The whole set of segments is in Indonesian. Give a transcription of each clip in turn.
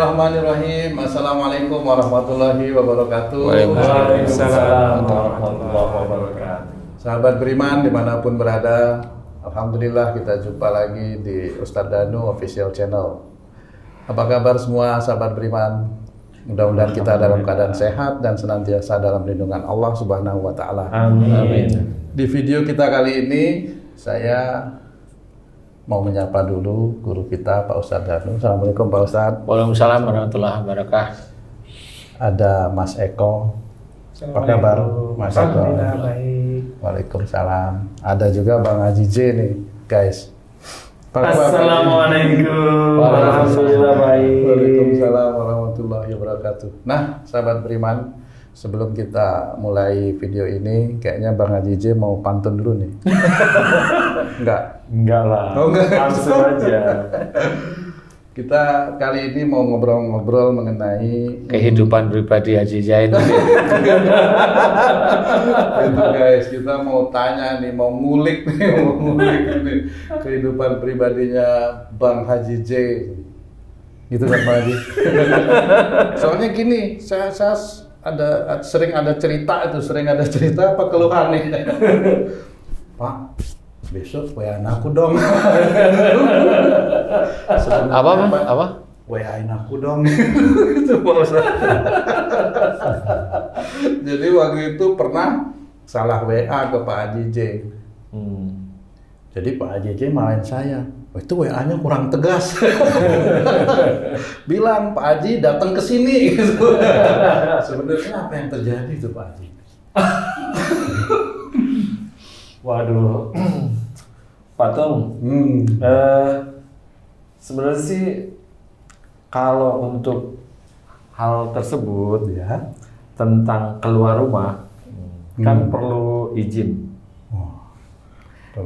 Bismillahirrahmanirrahim. Assalamualaikum warahmatullahi wabarakatuh. Waalaikumsalam warahmatullahi wabarakatuh. Sahabat beriman dimanapun berada, alhamdulillah kita jumpa lagi di Ustadz Danu Official Channel. Apa kabar semua sahabat beriman? Mudah-mudahan kita dalam keadaan sehat dan senantiasa dalam lindungan Allah Subhanahu wa Ta'ala. Amin. Di video kita kali ini saya mau menyapa dulu guru kita Pak Ustadz Danu. Assalamualaikum Pak Ustadz. Waalaikumsalam warahmatullahi wabarakatuh. Ada Mas Eko. Apa kabar Mas Eko? Alhamdulillah baik. Waalaikumsalam. Ada juga Bang Haji J nih guys. Assalamualaikum. Alhamdulillah baik. Waalaikumsalam warahmatullahi wabarakatuh. Nah sahabat beriman, sebelum kita mulai video ini, kayaknya Bang Haji J mau pantun dulu nih. Enggak lah. Oh, enggak. Langsung aja. Kita kali ini mau ngobrol-ngobrol mengenai Kehidupan pribadi Haji Zain. itu guys, kita mau tanya nih, mau ngulik nih kehidupan pribadinya Bang Haji J. Gitu kan Bang Haji? Soalnya gini, saya sering ada cerita apa keluhan nih. Pak, besok WA-in aku dong. Apa? WA-in aku dong. Itu Pak Ustaz. Jadi waktu itu pernah salah WA ke Pak Haji J. Jadi Pak Haji J marahin saya. Oh, itu WA-nya kurang tegas. Bilang Pak Haji datang ke sini gitu. Sebenarnya apa yang terjadi itu Pak Haji? Waduh. Patung. Sebenarnya sih kalau untuk hal tersebut ya tentang keluar rumah kan perlu izin.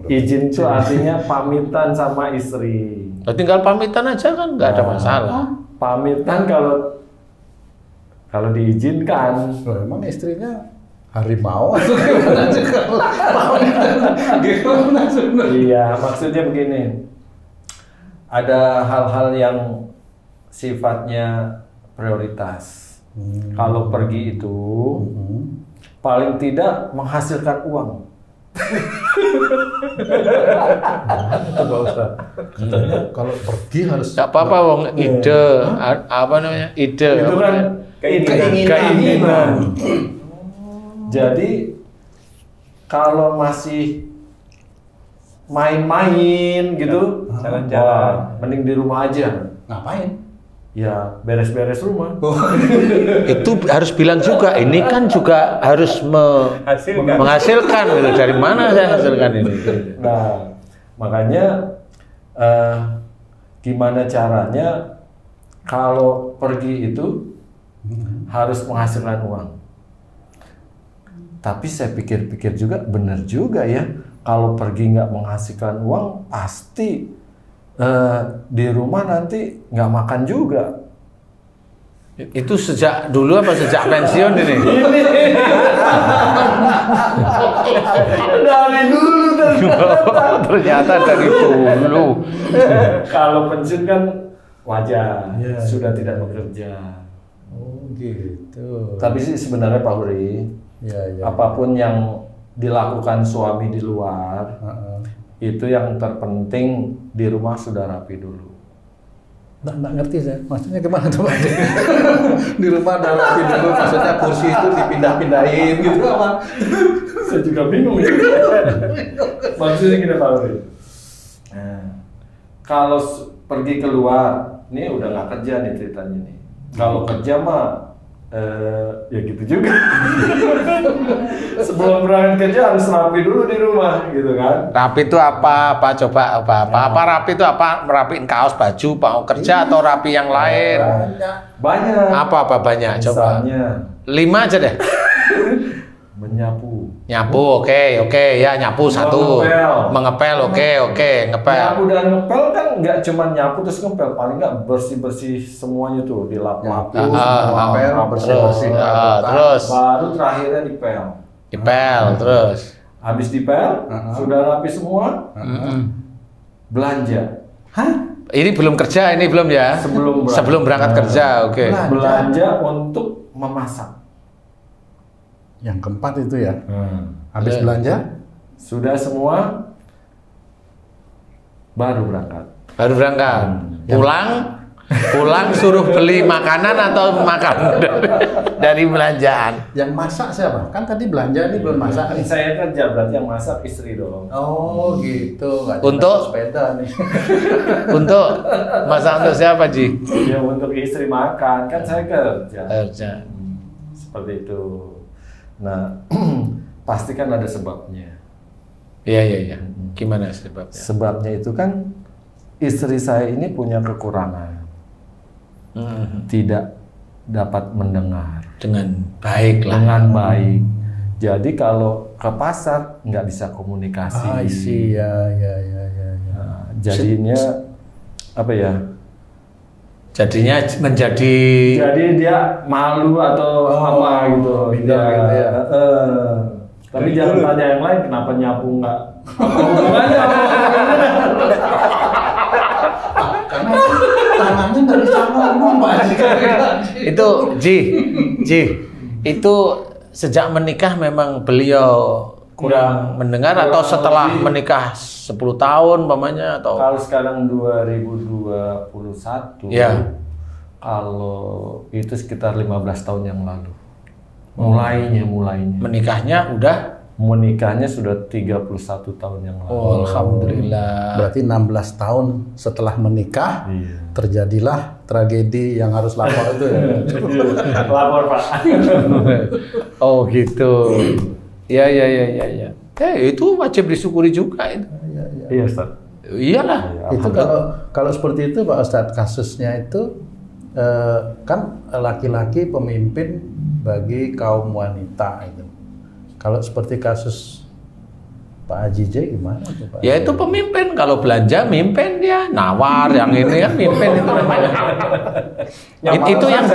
Izin itu artinya pamitan sama istri. Tinggal pamitan aja kan nggak ada masalah. Pamitan kalau diizinkan. Loh, emang istrinya harimau atau gimana juga? Gimana sebenarnya? Iya, maksudnya begini. Ada hal-hal yang sifatnya prioritas. Kalau pergi itu paling tidak menghasilkan uang. Itu Pak Ustaz. Katanya kalau pergi harus Gak apa-apa wong ide apa namanya? Ide. Itu kan keinginan. Jadi kalau masih main-main gitu, jalan-jalan, mending di rumah aja. Ngapain? Ya beres-beres rumah. Itu harus bilang juga. Ini kan juga harus menghasilkan. Gitu. Dari mana saya hasilkan ini? Nah, makanya gimana caranya kalau pergi itu harus menghasilkan uang. Tapi saya pikir-pikir juga benar juga ya. Kalau pergi nggak menghasilkan uang, pasti di rumah nanti nggak makan juga. Itu sejak dulu apa sejak pensiun ini? Dari dulu Ternyata dari dulu. Kalau pensiun kan wajar, sudah tidak bekerja. Oh gitu. Tapi sih sebenarnya Pak Huri, apapun yang dilakukan suami di luar, itu yang terpenting di rumah sudah rapi dulu. Nggak ngerti saya, maksudnya gimana tuh Pak? Di rumah udah rapi dulu, maksudnya kursi itu dipindah-pindahin gitu apa? Saya juga bingung ya. Maksudnya gini Pak Huri. Nah, kalau pergi keluar, ini udah nggak kerja nih ceritanya nih. Kalau kerja mah ya gitu juga. Sebelum berangkat kerja harus rapi dulu di rumah gitu kan. Rapi itu apa? Apa rapi itu apa? Merapiin kaos baju, mau kerja atau rapi yang lain? Banyak. Apa banyak? Coba. Misalnya 5 aja deh. menyapu. Nyapu, oke, ya nyapu satu. Mengepel, oke, ngepel. Nyapu dan ngepel kan nggak cuma nyapu terus ngepel, paling nggak bersih semuanya tuh dilap-lap, bersih-bersih. Terus baru terakhirnya dipel. Dipel, terus. Habis dipel, sudah rapi semua, belanja. Hah? Ini belum kerja, ini belum ya? Sebelum berangkat kerja, oke. Belanja untuk memasak. Yang keempat itu ya. Habis belanja? Sudah semua, baru berangkat. Baru berangkat. Pulang suruh beli makanan atau makan dari belanjaan. Yang masak siapa? Kan tadi belanja ini belum masak nih. Saya kerja, berarti yang masak istri dong. Oh gitu. Nggak Untuk sepeda nih. Untuk masak untuk siapa, Ji? Ya untuk istri makan, kan saya kerja. Kerja. Seperti itu. Nah, pasti kan ada sebabnya. Iya. Gimana sebabnya? Sebabnya itu kan istri saya ini punya kekurangan. Tidak dapat mendengar dengan baik lah. Dengan baik. Jadi kalau ke pasar nggak bisa komunikasi. Ya. Nah, jadinya apa ya? Jadinya menjadi. Jadi dia malu atau apa gitu. Minder gitu ya. Tapi jangan tanya yang lain kenapa nyapu nggak. Hubungannya karena tangannya nggak bisa ngomong, Pak. Itu Ji, itu sejak menikah memang beliau kurang mendengar atau setelah menikah 10 tahun umpamanya atau? Kalau sekarang 2021, ya. Kalau itu sekitar 15 tahun yang lalu. Mulainya. Menikahnya sudah 31 tahun yang lalu. Oh, alhamdulillah. Berarti 16 tahun setelah menikah, terjadilah tragedi yang harus lapor itu ya. Lapor, Pak. Oh gitu. Ya. Itu wajib disyukuri juga itu. Iya, Ustaz. Iyalah. Itu kalau seperti itu Pak Ustadz, kasusnya itu kan laki-laki pemimpin bagi kaum wanita itu. Kalau seperti kasus Pak Haji J gimana tuh, Pak? Ya itu pemimpin, kalau belanja mimpin dia, nawar yang ini kan mimpin itu namanya. Itu yang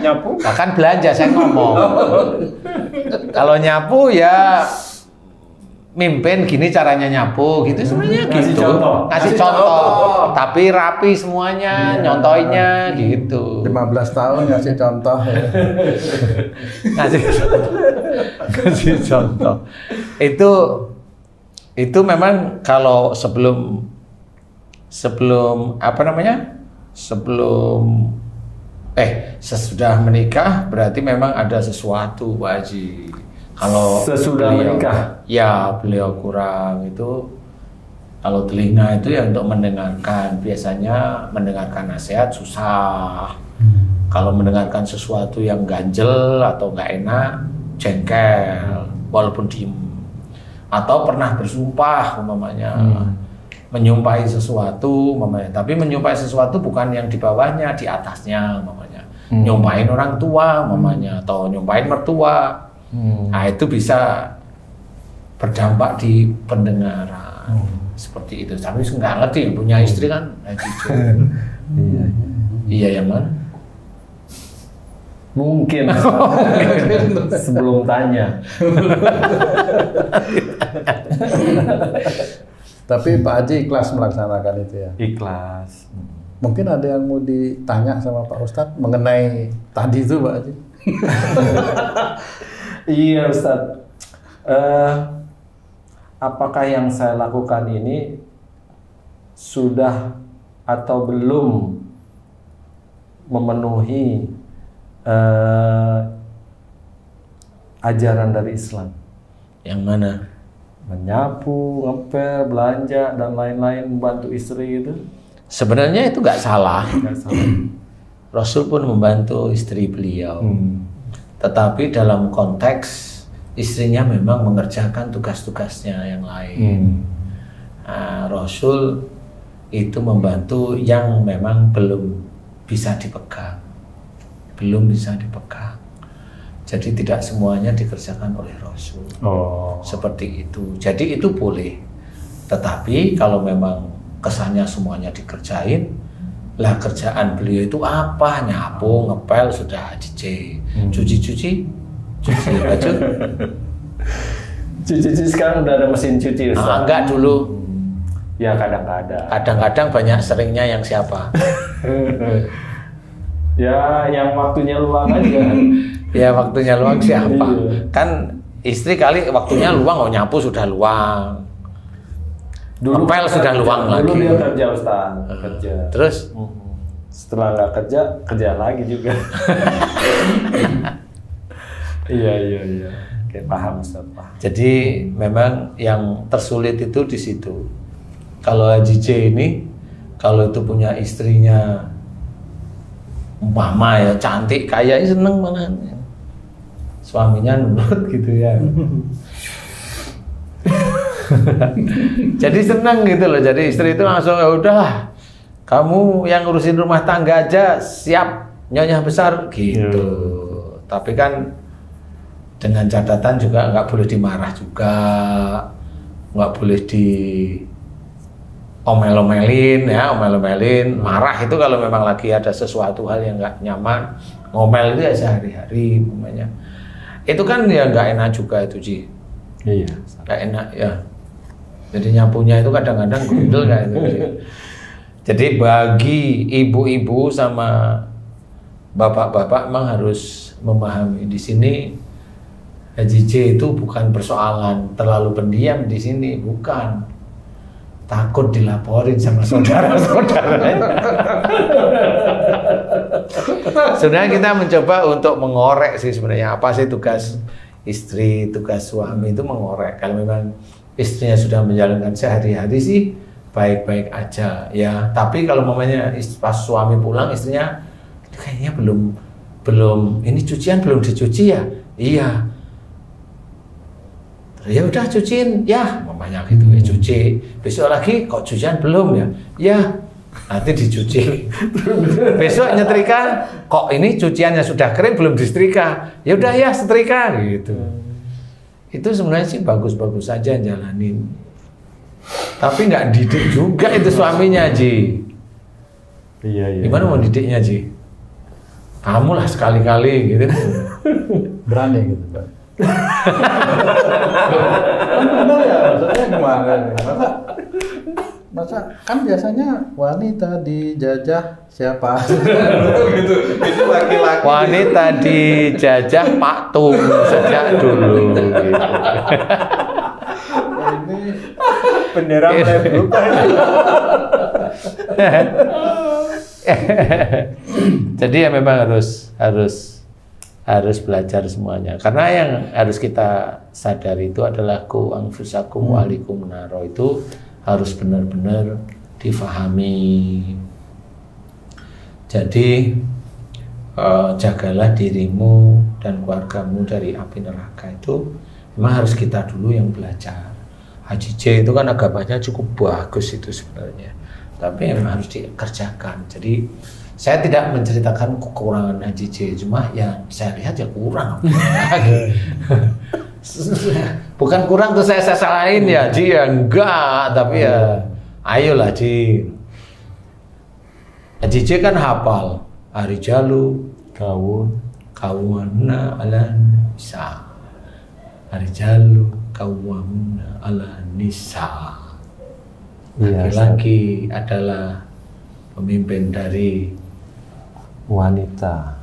nyapu. Bahkan belanja saya ngomong. Kalau nyapu ya mimpin gini caranya nyapu gitu sebenarnya gitu. Kasih contoh. Tapi rapi semuanya, nyontoinnya gitu. 15 tahun ngasih contoh ya. Kasih contoh. Itu memang kalau sebelum apa namanya? Sesudah menikah berarti memang ada sesuatu, Pak Haji. Kalau sesudah menikah, ya beliau kurang itu. Kalau telinga itu ya untuk mendengarkan, biasanya mendengarkan nasihat susah. Kalau mendengarkan sesuatu yang ganjel atau nggak enak, jengkel, walaupun diem. Atau pernah bersumpah, umpamanya menyumpahi sesuatu, umpamanya. Tapi menyumpahi sesuatu bukan yang di bawahnya, di atasnya, umpamanya. Nyumpahin orang tua, umpamanya, atau nyumpahin mertua. Nah itu bisa berdampak di pendengaran seperti itu. Tapi nggak ngerti, punya istri kan iya yang mana? Mungkin sebelum tanya. Tapi Pak Haji ikhlas melaksanakan itu ya? Ikhlas. Mungkin ada yang mau ditanya sama Pak Ustadz mengenai tadi itu, Pak Haji? Iya, Ustadz. Apakah yang saya lakukan ini sudah atau belum memenuhi ajaran dari Islam? Yang mana? Menyapu, ngepel, belanja, dan lain-lain, membantu istri itu. Sebenarnya itu nggak salah. Nggak salah. Rasul pun membantu istri beliau. Tetapi dalam konteks istrinya memang mengerjakan tugas-tugasnya yang lain. Nah, Rasul itu membantu yang memang belum bisa dipegang. Jadi tidak semuanya dikerjakan oleh Rasul. Seperti itu. Jadi itu boleh. Tetapi kalau memang kesannya semuanya dikerjain, lah kerjaan beliau itu apa? Nyapu, ngepel, sudah cuci baju. Cuci sekarang udah ada mesin cuci. Enggak dulu. Ya kadang-kadang. Kadang-kadang banyak, seringnya yang siapa? Ya yang waktunya luang aja. Ya waktunya luang siapa? Iya. Kan istri kali waktunya luang, nyapu sudah luang. Ngepel sudah luang dulu lagi. Dulu dia kerja Ustaz, kerja. Terus? Setelah nggak kerja lagi juga. Iya. Oke, paham Ustaz, paham. Jadi memang yang tersulit itu di situ. Kalau Haji J ini, kalau itu punya istrinya mama ya cantik, kayaknya seneng malah. Suaminya nurut gitu ya. Jadi seneng gitu loh. Jadi istri itu langsung ya udahlah, kamu yang ngurusin rumah tangga aja siap, nyonya besar gitu. Tapi kan dengan catatan juga nggak boleh dimarah juga, nggak boleh di omel-omelin ya, omel-omelin. Marah itu kalau memang lagi ada sesuatu hal yang nggak nyaman. Ngomel itu ya sehari-hari umpamanya. Itu kan ya nggak enak juga itu Ji. Iya. Nggak enak ya. Jadi nyapunya itu kadang-kadang gundel kayak itu. Jadi bagi ibu-ibu sama bapak-bapak memang harus memahami di sini Haji J itu bukan persoalan terlalu pendiam di sini, bukan. Takut dilaporin sama saudara-saudaranya. Sebenarnya kita mencoba untuk mengorek sih sebenarnya apa sih tugas istri, tugas suami itu mengorek. Kalau memang istrinya sudah menjalankan sehari-hari sih baik-baik aja ya. Tapi kalau mamanya pas suami pulang istrinya kayaknya belum ini cucian belum dicuci ya. Iya. Ya udah cuciin ya mamanya gitu ya cuci. Besok lagi kok cucian belum ya? Ya. Nanti dicuci. Besok nyetrika, kok ini cuciannya sudah kering belum disetrika. Ya udah ya setrika gitu. Itu sebenarnya sih bagus-bagus saja jalanin. Tapi nggak didik juga itu suaminya Ji. Iya. Gimana mau didiknya Ji? Kamu lah sekali-kali gitu. Berani gitu Pak. Benar ya, maksudnya gimana nih? Masa kan biasanya wanita dijajah siapa? Gitu. Itu laki-laki. Wanita dijajah Pak Tung sejak dulu. Gitu. Ini Bendera mulai berubah. Jadi ya memang harus belajar semuanya. Karena yang harus kita sadari itu adalah ku anfusakum wa alikum naro, itu harus benar-benar difahami. Jadi jagalah dirimu dan keluargamu dari api neraka, itu memang harus kita dulu yang belajar. Haji J itu kan agamanya cukup bagus itu sebenarnya, tapi memang harus dikerjakan. Jadi saya tidak menceritakan kekurangan Haji J, cuma ya saya lihat ya kurang. Bukan kurang tuh saya salahin ya Ji ya, enggak, tapi ya ayolah Ji. Haji J kan hafal Arijalu kawamuna ala nisa, Arijalu kawamuna ala nisa. Laki-laki adalah pemimpin dari wanita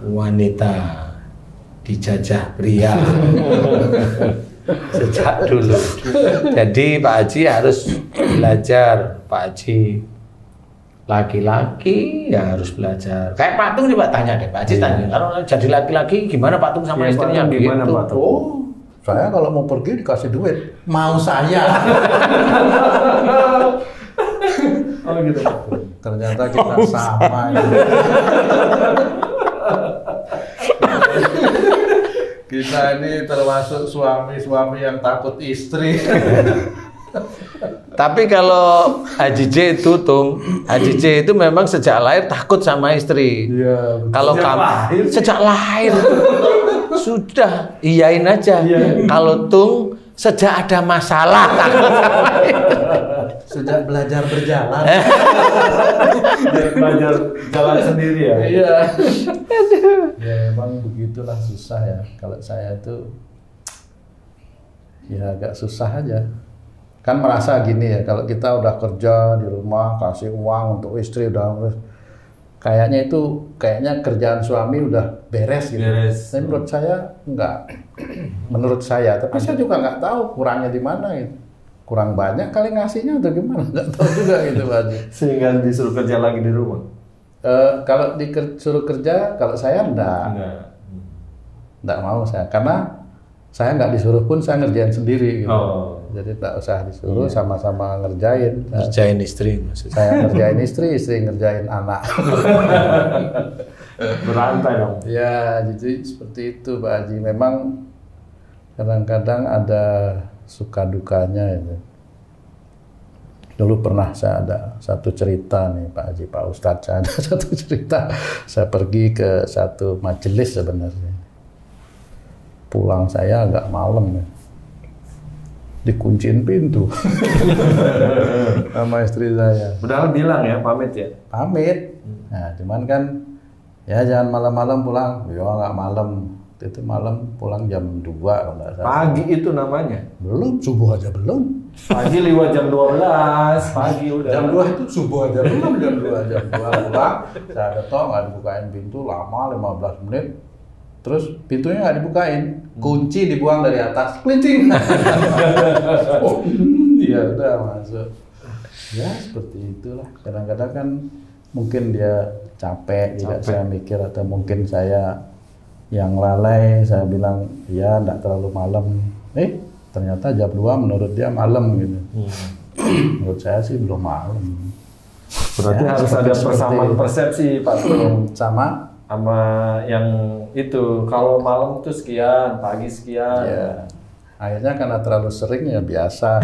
dijajah pria sejak dulu. Jadi Pak Haji harus belajar, Pak Haji laki-laki ya harus belajar. Kayak Pak Tung coba tanya deh, Pak Haji tanya, kalau jadi laki-laki gimana Pak Tung sama istrinya gimana gitu. Pak Tung? oh, saya kalau mau pergi dikasih duit, mau saya. Oh gitu. Ternyata kita sama. Kita ini termasuk suami-suami yang takut istri. Tapi kalau Haji J itu Haji J itu memang sejak lahir takut sama istri. Iya. Kalau kamu sejak lahir sudah iyain aja. Iya. Kalau Tung sejak ada masalah takut sama istri. Sejak belajar berjalan. Belajar jalan sendiri ya. Iya. Ya emang begitulah, susah ya. Kalau saya tuh ya agak susah aja. kan merasa gini ya, kalau kita udah kerja di rumah kasih uang untuk istri udah kayaknya kerjaan suami udah beres gitu. Tapi menurut saya enggak. Menurut saya, tapi saya juga nggak tahu kurangnya di mana gitu. Kurang banyak kali ngasihnya atau gimana, nggak tahu juga gitu Pak Haji. Sehingga disuruh kerja lagi di rumah. Kalau disuruh kerja, kalau saya enggak mau saya, karena saya nggak disuruh pun saya ngerjain sendiri gitu. Jadi tak usah disuruh, sama-sama ngerjain. Ngerjain istri maksudnya. Saya ngerjain istri ngerjain anak. Berantai dong. Ya, jadi seperti itu Pak Haji. Memang kadang-kadang ada suka dukanya itu. Dulu pernah saya ada satu cerita nih Pak Haji, Pak Ustadz, saya ada satu cerita. Saya pergi ke satu majelis sebenarnya. Pulang saya agak malam ya. Dikunciin pintu sama istri saya. Padahal bilang ya, pamit ya? Pamit. Nah, cuman kan ya jangan malam-malam pulang. Ya nggak malam. Itu malam pulang jam 2 kalau nggak salah. Pagi itu namanya? Belum, subuh aja belum. Pagi lewat jam 12, pagi udah. Jam 2 itu subuh aja belum, jam 2 pulang. Saya ketok, nggak dibukain pintu, lama 15 menit. Terus pintunya nggak dibukain, kunci dibuang dari atas, klincing. Oh, ya udah masuk. Ya seperti itulah. Kadang-kadang kan mungkin dia capek. Tidak saya mikir, atau mungkin saya yang lalai. Saya bilang ya nggak terlalu malam. Ternyata jam 2 menurut dia malam gitu. Menurut saya sih belum malam. Berarti ya, harus ada persamaan persepsi Pak sama yang itu, kalau malam itu sekian, pagi sekian. Ya, akhirnya karena terlalu sering ya biasa.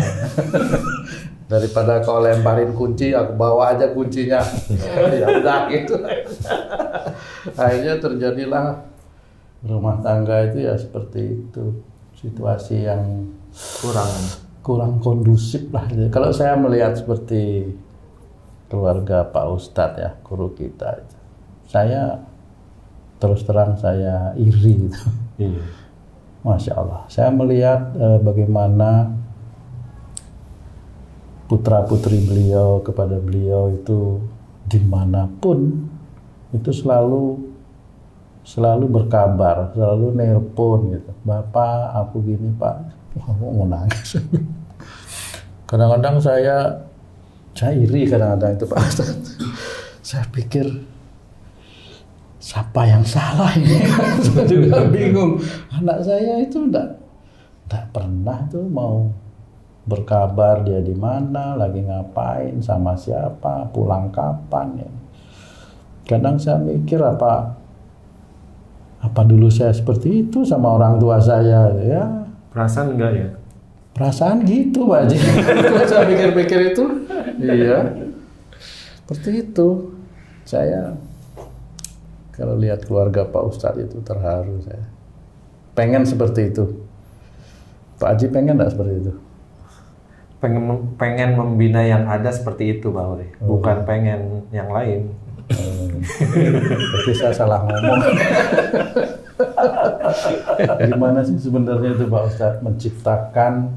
Daripada kau lemparin kunci, aku bawa aja kuncinya. Ya udah gitu. Akhirnya terjadilah rumah tangga itu ya seperti itu. Situasi yang kurang kondusif lah. Kalau saya melihat seperti keluarga Pak Ustadz ya, guru kita itu, saya terus terang saya iri gitu. Masya Allah, saya melihat bagaimana putra-putri beliau kepada beliau itu dimanapun itu selalu berkabar, selalu nelpon gitu. Bapak, aku gini Pak, aku mau nangis. Kadang-kadang saya iri kadang-kadang itu Pak Ustadz. Saya pikir siapa yang salah ini? Saya juga bingung. Anak saya itu enggak pernah tuh mau berkabar dia di mana, lagi ngapain, sama siapa, pulang kapan ya. Kadang saya mikir apa dulu saya seperti itu sama orang tua saya ya. Perasaan enggak ya? Perasaan gitu Pak Haji. Saya pikir-pikir itu, iya. Seperti itu. Saya kalau lihat keluarga Pak Ustadz itu terharu saya. Pengen seperti itu. Pak Haji pengen nggak seperti itu? Pengen membina yang ada seperti itu Pak Uri. Bukan pengen yang lain. Berarti saya salah ngomong. Gimana sih sebenarnya itu Pak Ustadz menciptakan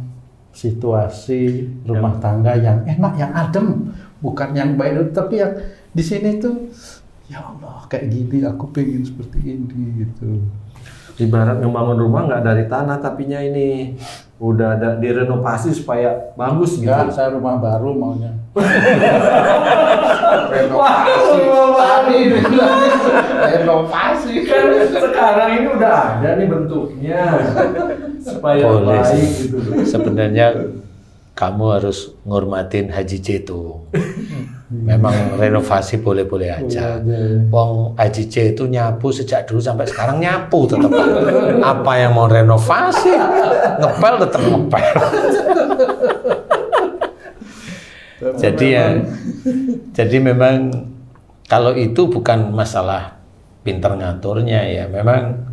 situasi rumah tangga yang enak, yang adem, bukan yang baik, tapi yang di sini tuh ya Allah kayak gini, aku pengen seperti ini gitu. Ibarat ngebangun rumah nggak dari tanah, tapinya ini udah ada direnovasi supaya bagus gitu. Enggak, saya rumah baru maunya. Renovasi. Kan sekarang ini udah ada nih bentuknya supaya boleh baik sih. gitu. Sebenarnya kamu harus ngormatin Haji C itu. Memang renovasi boleh-boleh aja. Wong Haji C itu nyapu sejak dulu sampai sekarang nyapu tetap. Apa yang mau renovasi? Ngepel tetap ngepel. Jadi memang kalau itu bukan masalah pinter ngaturnya ya. Memang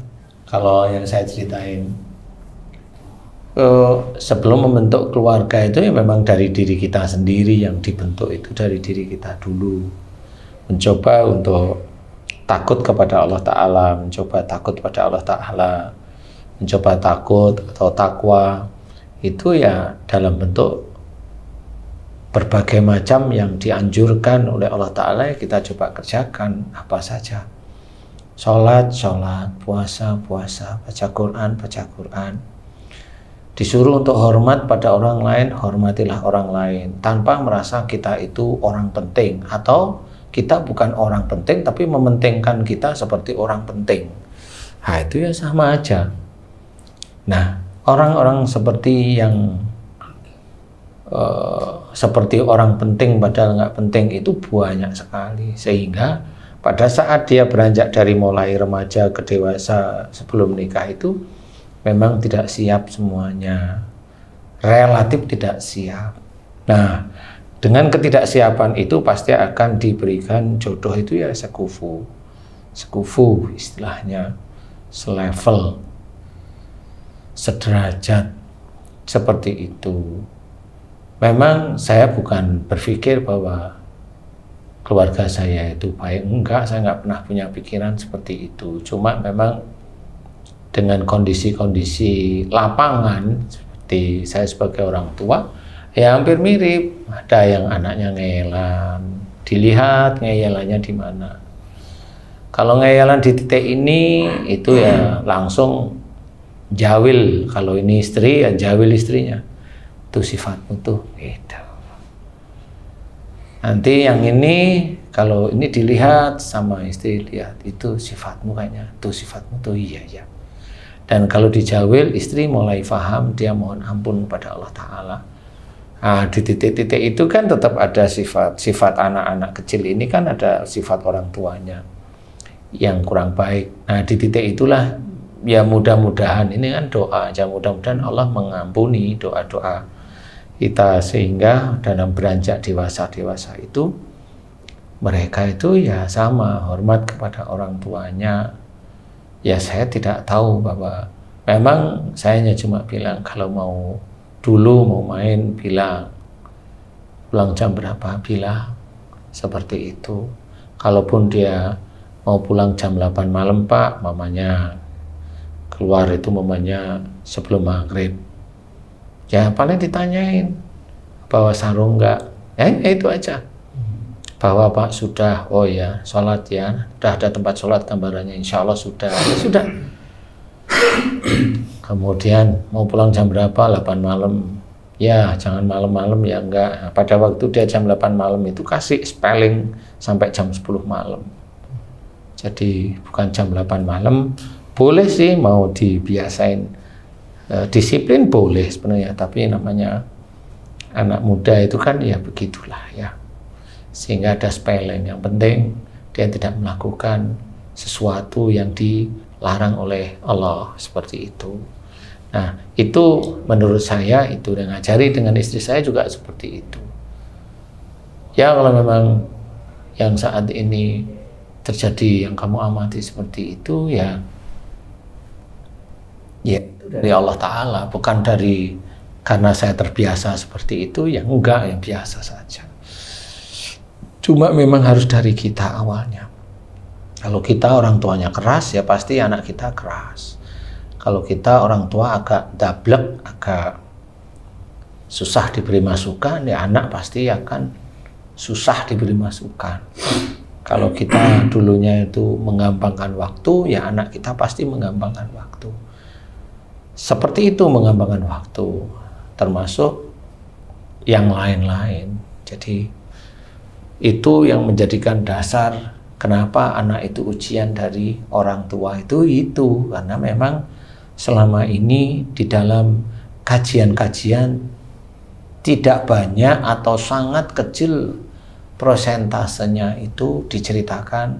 kalau yang saya ceritain, sebelum membentuk keluarga itu ya memang dari diri kita sendiri yang dibentuk, itu dari diri kita dulu. Mencoba untuk takut kepada Allah Ta'ala, mencoba takut pada Allah Ta'ala, mencoba takut atau takwa itu ya dalam bentuk berbagai macam yang dianjurkan oleh Allah Ta'ala, kita coba kerjakan apa saja. Sholat, puasa, baca Quran. Disuruh untuk hormat pada orang lain, hormatilah orang lain, tanpa merasa kita itu orang penting, atau kita bukan orang penting tapi mementingkan kita seperti orang penting. Nah, itu ya sama aja. Nah, orang-orang seperti yang seperti orang penting padahal nggak penting itu banyak sekali, sehingga pada saat dia beranjak dari mulai remaja ke dewasa sebelum nikah itu memang tidak siap semuanya, relatif tidak siap. Nah, dengan ketidaksiapan itu pasti akan diberikan jodoh itu ya sekufu istilahnya, selevel, sederajat, seperti itu. Memang saya bukan berpikir bahwa keluarga saya itu baik, enggak, saya nggak pernah punya pikiran seperti itu. Cuma memang dengan kondisi-kondisi lapangan, seperti saya sebagai orang tua, ya hampir mirip. Ada yang anaknya ngeyelan, dilihat ngeyelannya di mana. Kalau ngeyelan di titik ini, itu ya langsung jawil. Kalau ini istri, ya jawil istrinya. Itu sifatmu tuh beda. Nanti yang ini, kalau ini dilihat sama istri, lihat itu sifatmu kayaknya, tuh sifatmu tuh iya. Dan kalau dijawil, istri mulai paham, dia mohon ampun pada Allah Ta'ala. Nah, di titik-titik itu kan tetap ada sifat anak-anak kecil ini, kan ada sifat orang tuanya yang kurang baik. Nah, di titik itulah ya mudah-mudahan, ini kan doa aja, mudah-mudahan Allah mengampuni doa-doa kita, sehingga dalam beranjak dewasa-dewasa itu mereka itu ya sama, hormat kepada orang tuanya. Ya saya tidak tahu, bahwa memang saya hanya cuma bilang kalau mau main bilang, pulang jam berapa bilang, seperti itu. Kalaupun dia mau pulang jam 8 malam Pak, mamanya keluar itu mamanya sebelum maghrib, ya paling ditanyain bawa sarung enggak, itu aja. Bahwa Pak sudah, oh ya sholat ya, sudah ada tempat sholat gambarannya, insya Allah sudah. Kemudian mau pulang jam berapa, 8 malam, ya jangan malam-malam ya enggak. Nah, pada waktu dia jam 8 malam itu kasih spelling sampai jam 10 malam. Jadi bukan jam 8 malam, boleh sih mau dibiasain, disiplin boleh sebenarnya, tapi namanya anak muda itu kan ya begitulah ya. Sehingga ada spelling, yang penting dia tidak melakukan sesuatu yang dilarang oleh Allah, seperti itu. Nah, itu menurut saya itu, dan ngajari dengan istri saya juga seperti itu. Ya kalau memang yang saat ini terjadi yang kamu amati seperti itu, ya itu dari Allah Ta'ala, bukan dari karena saya terbiasa seperti itu, ya enggak, yang biasa saja. Cuma memang harus dari kita awalnya. Kalau kita orang tuanya keras, ya pasti anak kita keras. Kalau kita orang tua agak dablek, agak susah diberi masukan, ya anak pasti akan susah diberi masukan. Kalau kita dulunya itu menggampangkan waktu, ya anak kita pasti menggampangkan waktu. Seperti itu menggampangkan waktu, termasuk yang lain-lain. Jadi itu yang menjadikan dasar kenapa anak itu ujian dari orang tua itu, karena memang selama ini di dalam kajian-kajian tidak banyak atau sangat kecil prosentasenya itu diceritakan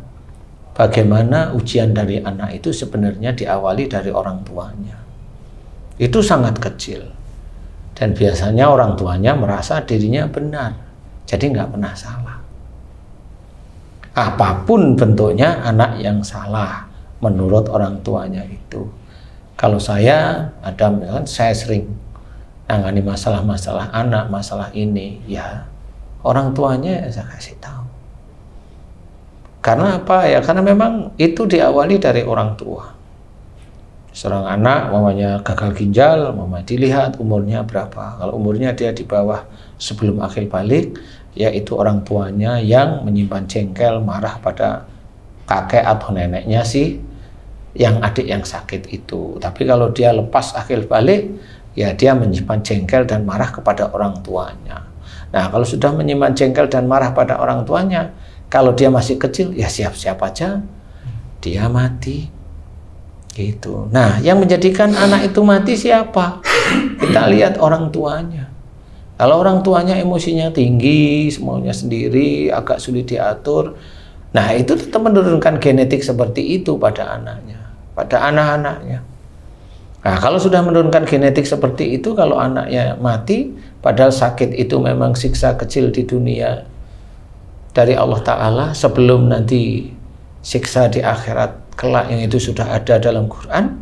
bagaimana ujian dari anak itu sebenarnya diawali dari orang tuanya. Itu sangat kecil, dan biasanya orang tuanya merasa dirinya benar, jadi nggak pernah salah. Apapun bentuknya anak yang salah menurut orang tuanya itu. Kalau saya ada, misalkan saya sering nangani masalah-masalah anak, masalah ini, ya orang tuanya saya kasih tahu. Karena apa ya? Karena memang itu diawali dari orang tua. Seorang anak mamanya gagal ginjal, mama dilihat umurnya berapa. Kalau umurnya dia di bawah sebelum akil balik, yaitu orang tuanya yang menyimpan jengkel, marah pada kakek atau neneknya sih yang adik yang sakit itu. Tapi kalau dia lepas akil balik, ya dia menyimpan jengkel dan marah kepada orang tuanya. Nah, kalau sudah menyimpan jengkel dan marah pada orang tuanya, kalau dia masih kecil, ya siap-siap aja dia mati. Gitu. Nah, yang menjadikan anak itu mati siapa? Kita lihat orang tuanya. Kalau orang tuanya emosinya tinggi, semaunya sendiri, agak sulit diatur, nah itu tetap menurunkan genetik seperti itu pada anaknya, pada anak-anaknya. Nah, kalau sudah menurunkan genetik seperti itu, kalau anaknya mati, padahal sakit itu memang siksa kecil di dunia dari Allah Ta'ala, sebelum nanti siksa di akhirat kelak yang itu sudah ada dalam Quran.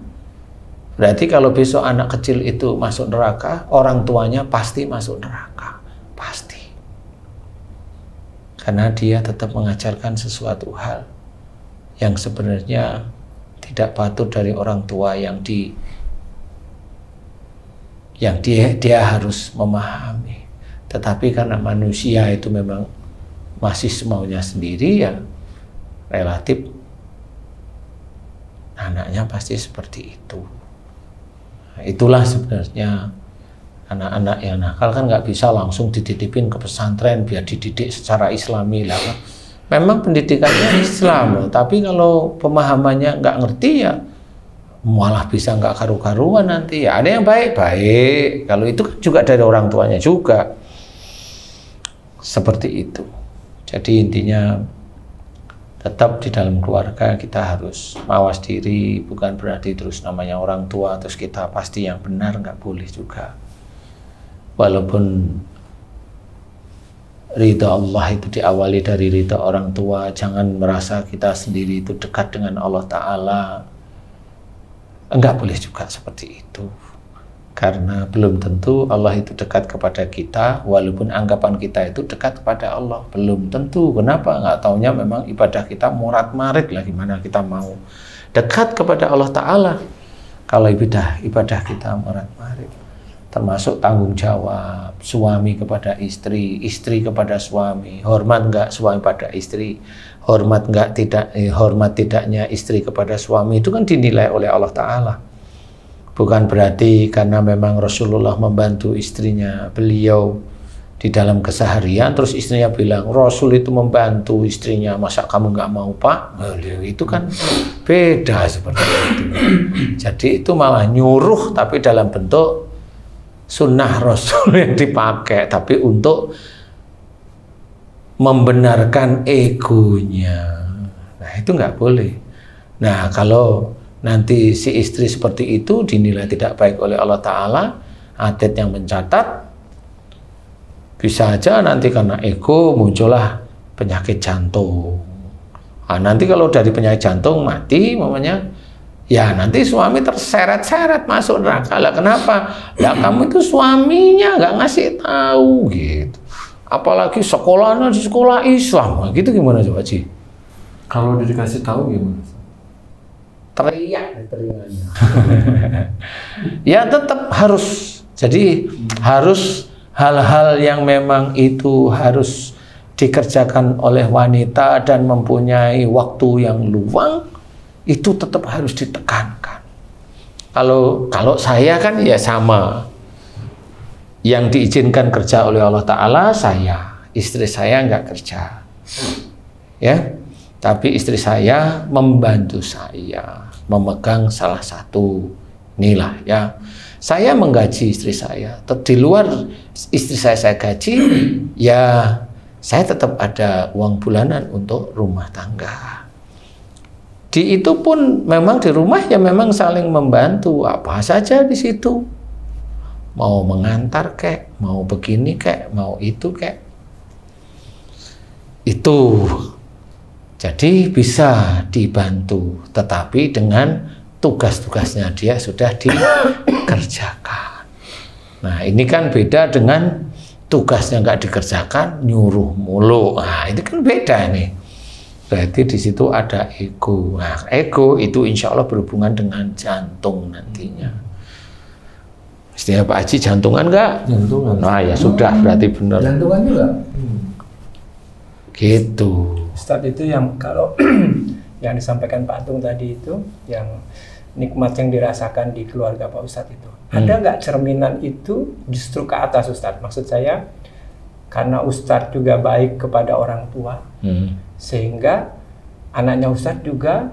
Berarti kalau besok anak kecil itu masuk neraka, orang tuanya pasti masuk neraka, pasti. Karena dia tetap mengajarkan sesuatu hal yang sebenarnya tidak patut dari orang tua yang dia harus memahami. Tetapi karena manusia itu memang masih semaunya sendiri, ya relatif anaknya pasti seperti itu. Nah, itulah sebenarnya anak-anak yang nakal kan nggak bisa langsung dititipin ke pesantren biar dididik secara Islami lah. Memang pendidikannya Islam loh, tapi kalau pemahamannya nggak ngerti ya malah bisa nggak karu-karuan nanti. Ya ada yang baik-baik, kalau itu kan juga dari orang tuanya juga seperti itu. Jadi intinya tetap di dalam keluarga kita harus mawas diri, bukan berarti terus namanya orang tua terus kita pasti yang benar, nggak boleh juga. Walaupun ridha Allah itu diawali dari ridha orang tua, jangan merasa kita sendiri itu dekat dengan Allah Ta'ala. Enggak boleh juga seperti itu. Karena belum tentu Allah itu dekat kepada kita, walaupun anggapan kita itu dekat kepada Allah. Belum tentu. Kenapa? Nggak taunya memang ibadah kita morat-marit lah, gimana kita mau dekat kepada Allah Ta'ala kalau ibadah kita morat-marit. Termasuk tanggung jawab suami kepada istri, istri kepada suami, hormat nggak suami pada istri, hormat tidaknya istri kepada suami, itu kan dinilai oleh Allah Ta'ala. Bukan berarti karena memang Rasulullah membantu istrinya beliau di dalam keseharian, terus istrinya bilang Rasul itu membantu istrinya, masa kamu nggak mau Pak? Itu kan beda seperti itu. Jadi itu malah nyuruh, tapi dalam bentuk sunnah Rasul yang dipakai, tapi untuk membenarkan egonya. Nah itu nggak boleh. Nah kalau nanti si istri seperti itu dinilai tidak baik oleh Allah Ta'ala, adat yang mencatat, bisa aja nanti karena ego muncullah penyakit jantung. Nah, nanti kalau dari penyakit jantung mati mamanya, ya nanti suami terseret-seret masuk neraka. Lah kenapa? Lah kamu itu suaminya nggak ngasih tahu gitu. Apalagi sekolahnya di sekolah Islam, gitu gimana coba Ci? Kalau udah dikasih tahu gimana? Teriak di telinganya. Ya tetap harus. Jadi harus hal-hal yang memang itu harus dikerjakan oleh wanita dan mempunyai waktu yang luang, itu tetap harus ditekankan. Kalau saya kan ya sama. Yang diizinkan kerja oleh Allah Ta'ala saya, istri saya nggak kerja. Ya. Tapi istri saya membantu saya memegang salah satu inilah ya. Saya menggaji istri saya. Di luar istri saya gaji, ya saya tetap ada uang bulanan untuk rumah tangga. Di itu pun memang di rumah ya memang saling membantu apa saja di situ. Mau mengantar kek, mau begini kek, mau itu kek. Itu. Jadi bisa dibantu, tetapi dengan tugas-tugasnya dia sudah dikerjakan. Nah ini kan beda dengan tugasnya nggak dikerjakan, nyuruh mulu. Nah itu kan beda nih. berarti di situ ada ego. Nah, ego itu insya Allah berhubungan dengan jantung nantinya. Istilah Pak Haji jantungan enggak? Jantungan. Nah ya sudah, berarti benar. Jantungan juga. Gitu. Ustadz, itu yang kalau yang disampaikan Pak Atung tadi itu, yang nikmat yang dirasakan di keluarga Pak Ustadz itu, ada nggak cerminan itu justru ke atas Ustadz? Maksud saya, karena Ustadz juga baik kepada orang tua, sehingga anaknya Ustadz juga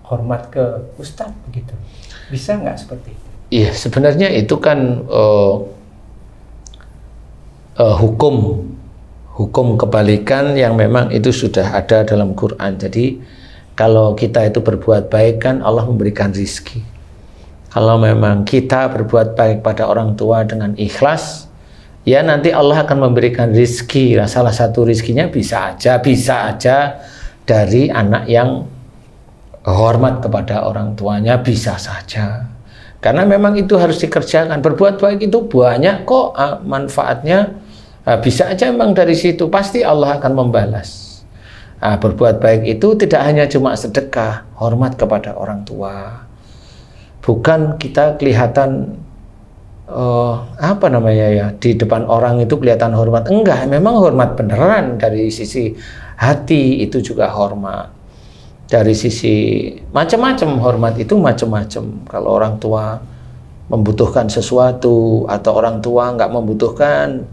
hormat ke Ustadz begitu. Bisa nggak seperti itu? Iya, sebenarnya itu kan hukum kebalikan yang memang itu sudah ada dalam Quran. Jadi kalau kita itu berbuat baik kan Allah memberikan rizki. Kalau memang kita berbuat baik pada orang tua dengan ikhlas, ya nanti Allah akan memberikan rizki. Nah, salah satu rizkinya bisa aja dari anak yang hormat kepada orang tuanya, bisa saja. Karena memang itu harus dikerjakan. Berbuat baik itu banyak kok manfaatnya. Bisa aja memang dari situ pasti Allah akan membalas. Berbuat baik itu tidak hanya cuma sedekah, hormat kepada orang tua. Bukan kita kelihatan di depan orang itu kelihatan hormat. Enggak, memang hormat beneran dari sisi hati itu juga hormat. Dari sisi macam-macam hormat itu macam-macam. Kalau orang tua membutuhkan sesuatu atau orang tua nggak membutuhkan,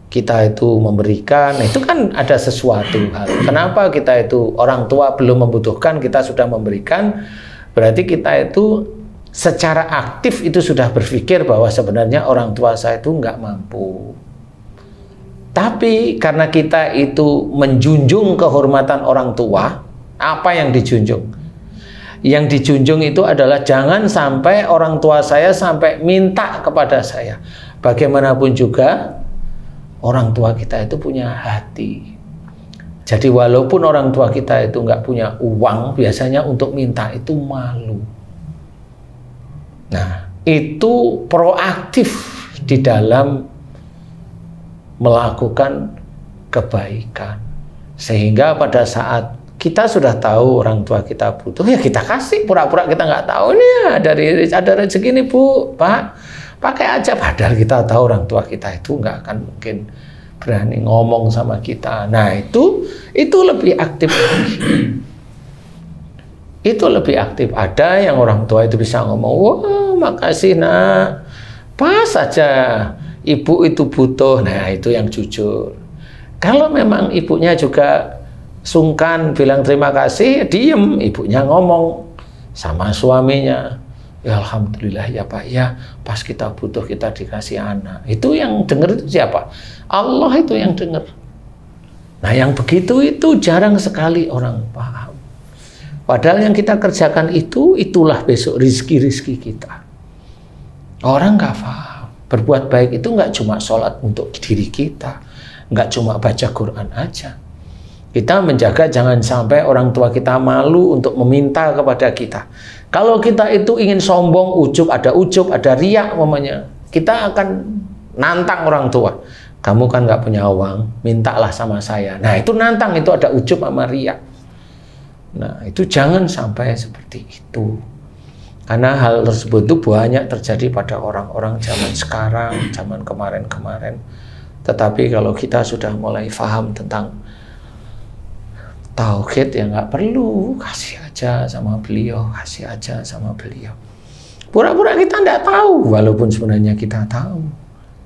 kita itu memberikan, itu kan ada sesuatu hal. Kenapa kita itu orang tua belum membutuhkan, kita sudah memberikan, berarti kita itu secara aktif itu sudah berpikir bahwa sebenarnya orang tua saya itu nggak mampu. Tapi karena kita itu menjunjung kehormatan orang tua, apa yang dijunjung? Yang dijunjung itu adalah jangan sampai orang tua saya sampai minta kepada saya. Bagaimanapun juga orang tua kita itu punya hati. Jadi walaupun orang tua kita itu nggak punya uang, biasanya untuk minta itu malu. Nah, itu proaktif di dalam melakukan kebaikan. Sehingga pada saat kita sudah tahu orang tua kita butuh, ya kita kasih, pura-pura kita nggak tahu. Nih ada rezeki nih Bu, Pak, pakai aja. Padahal kita tahu orang tua kita itu nggak akan mungkin berani ngomong sama kita. Nah itu lebih aktif lagi. Itu lebih aktif. Ada yang orang tua itu bisa ngomong, wah makasih nak, pas saja ibu itu butuh. Nah itu yang jujur. Kalau memang ibunya juga sungkan bilang terima kasih, diem, ibunya ngomong sama suaminya, ya alhamdulillah ya Pak, ya pas kita butuh kita dikasih anak. Itu yang dengar itu siapa? Allah itu yang dengar. Nah yang begitu itu jarang sekali orang paham. Padahal yang kita kerjakan itulah besok rizki kita. Orang nggak paham. Berbuat baik itu nggak cuma sholat untuk diri kita, nggak cuma baca Quran aja. Kita menjaga jangan sampai orang tua kita malu untuk meminta kepada kita. Kalau kita itu ingin sombong, ujub, ada riak namanya, kita akan nantang orang tua. Kamu kan nggak punya uang, mintalah sama saya. Nah itu nantang, itu ada ujub sama riak. Nah itu jangan sampai seperti itu. Karena hal tersebut itu banyak terjadi pada orang-orang zaman sekarang, zaman kemarin-kemarin. Tetapi kalau kita sudah mulai paham tentang tauhid, ya nggak perlu, kasih aja sama beliau, kasih aja sama beliau. Pura-pura kita nggak tahu, walaupun sebenarnya kita tahu.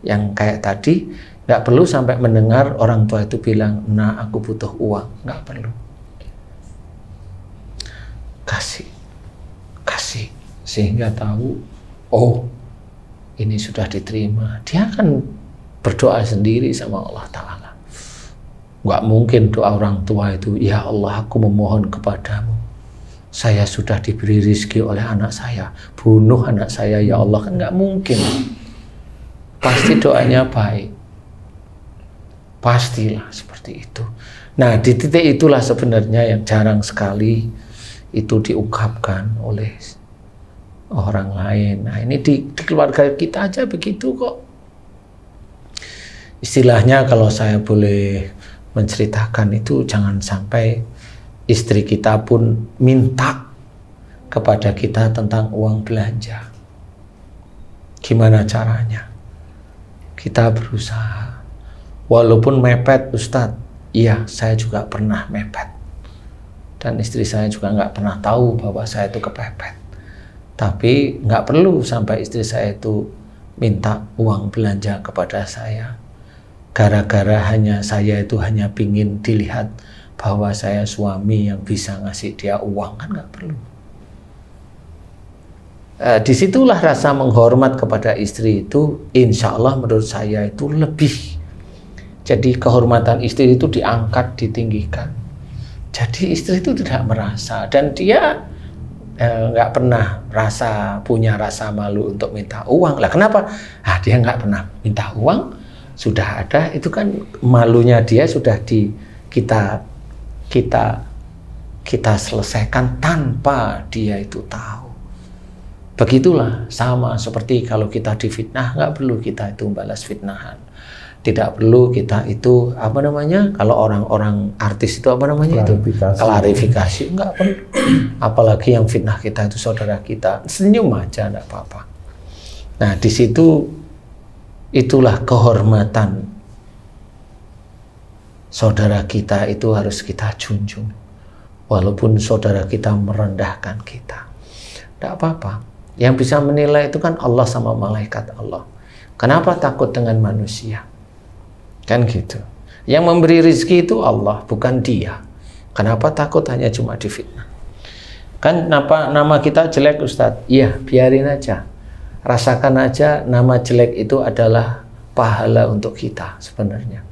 Yang kayak tadi, nggak perlu sampai mendengar orang tua itu bilang, nah aku butuh uang, nggak perlu. Kasih, sehingga tahu, oh ini sudah diterima. Dia akan berdoa sendiri sama Allah Ta'ala. Nggak mungkin doa orang tua itu, ya Allah aku memohon kepadamu, saya sudah diberi rizki oleh anak saya, bunuh anak saya ya Allah, kan nggak mungkin. Pasti doanya baik, pastilah seperti itu. Nah di titik itulah sebenarnya yang jarang sekali itu diungkapkan oleh orang lain. Nah ini di keluarga kita aja begitu kok. Istilahnya kalau saya boleh menceritakan itu, jangan sampai istri kita pun minta kepada kita tentang uang belanja. Gimana caranya? Kita berusaha. Walaupun mepet, Ustadz, iya saya juga pernah mepet. Dan istri saya juga nggak pernah tahu bahwa saya itu kepepet. Tapi nggak perlu sampai istri saya itu minta uang belanja kepada saya. Gara-gara saya itu hanya pingin dilihat bahwa saya suami yang bisa ngasih dia uang, kan nggak perlu. Disitulah rasa menghormat kepada istri itu, insya Allah menurut saya itu lebih. Jadi kehormatan istri itu diangkat, ditinggikan. Jadi istri itu tidak merasa, dan dia nggak pernah punya rasa malu untuk minta uang. Lah kenapa? Dia nggak pernah minta uang, sudah ada, itu kan malunya dia sudah kita selesaikan tanpa dia itu tahu. Begitulah, sama seperti kalau kita difitnah, nggak perlu kita itu balas fitnahan. Tidak perlu kita itu kalau orang-orang artis itu klarifikasi, nggak perlu. Apalagi yang fitnah kita itu saudara kita, senyum aja nggak apa-apa. Nah di situ itulah kehormatan saudara kita itu harus kita junjung, walaupun saudara kita merendahkan kita, nggak apa-apa. Yang bisa menilai itu kan Allah sama malaikat Allah. Kenapa takut dengan manusia? Kan gitu. Yang memberi rezeki itu Allah, bukan dia. Kenapa takut hanya cuma difitnah? Kan nama kita jelek Ustadz. Iya, biarin aja. Rasakan aja nama jelek itu adalah pahala untuk kita sebenarnya.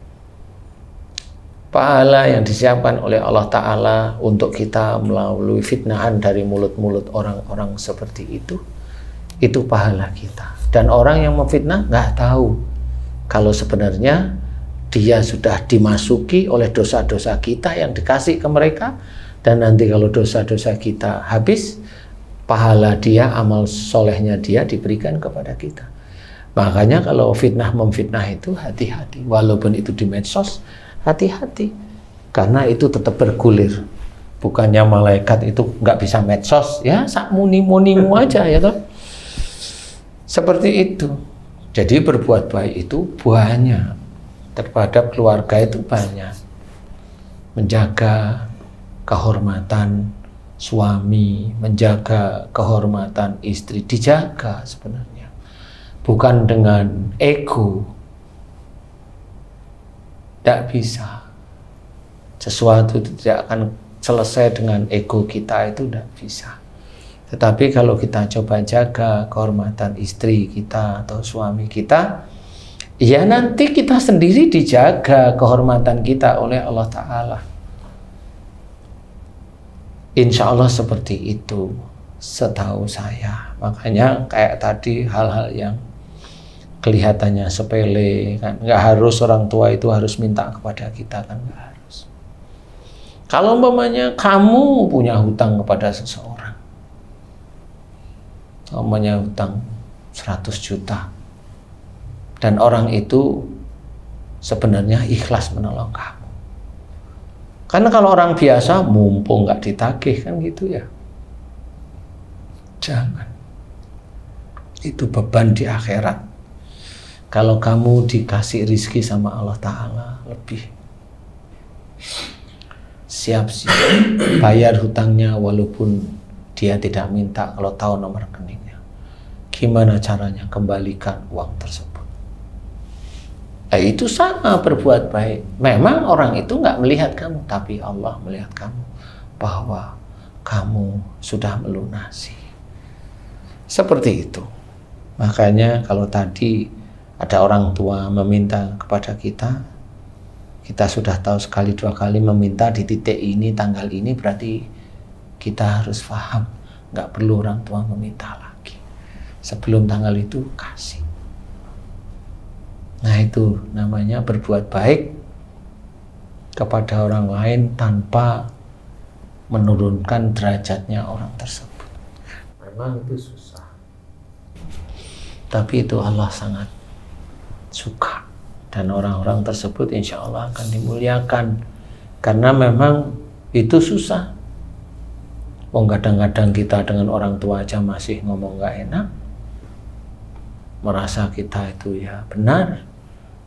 Pahala yang disiapkan oleh Allah Ta'ala untuk kita melalui fitnahan dari mulut-mulut orang-orang seperti itu pahala kita. Dan orang yang memfitnah nggak tahu kalau sebenarnya dia sudah dimasuki oleh dosa-dosa kita yang dikasih ke mereka, dan nanti kalau dosa-dosa kita habis, pahala dia, amal solehnya dia diberikan kepada kita. Makanya kalau fitnah memfitnah itu hati-hati, walaupun itu di medsos, hati-hati, karena itu tetap bergulir. Bukannya malaikat itu nggak bisa medsos, ya sak muni-munimu aja ya toh. Seperti itu. Jadi berbuat baik itu banyak. Terhadap keluarga itu banyak. Menjaga kehormatan suami, menjaga kehormatan istri, dijaga sebenarnya. Bukan dengan ego. Tidak bisa. Sesuatu itu tidak akan selesai dengan ego kita, itu tidak bisa. Tetapi kalau kita coba jaga kehormatan istri kita atau suami kita, ya nanti kita sendiri dijaga kehormatan kita oleh Allah Ta'ala. Insya Allah seperti itu setahu saya. Makanya kayak tadi hal-hal yang kelihatannya sepele, kan nggak harus orang tua itu harus minta kepada kita, kan nggak harus. Kalau umpamanya kamu punya hutang kepada seseorang, umpamanya hutang 100 juta, dan orang itu sebenarnya ikhlas menolong kamu. Karena kalau orang biasa mumpung nggak ditagih, kan gitu ya. Jangan. Itu beban di akhirat. Kalau kamu dikasih rizki sama Allah Ta'ala, lebih siap-siap bayar hutangnya walaupun dia tidak minta kalau tahu nomor rekeningnya. Gimana caranya kembalikan uang tersebut? Itu sama berbuat baik. Memang orang itu nggak melihat kamu, tapi Allah melihat kamu bahwa kamu sudah melunasi. Seperti itu. Makanya kalau tadi ada orang tua meminta kepada kita, kita sudah tahu sekali dua kali meminta di titik ini, tanggal ini, berarti kita harus paham, nggak perlu orang tua meminta lagi. Sebelum tanggal itu kasih. Nah itu namanya berbuat baik kepada orang lain tanpa menurunkan derajatnya orang tersebut. Memang itu susah. Tapi itu Allah sangat suka. Dan orang-orang tersebut insya Allah akan dimuliakan. Karena memang Itu susah. Kadang-kadang kita dengan orang tua aja masih ngomong nggak enak, merasa kita itu ya benar,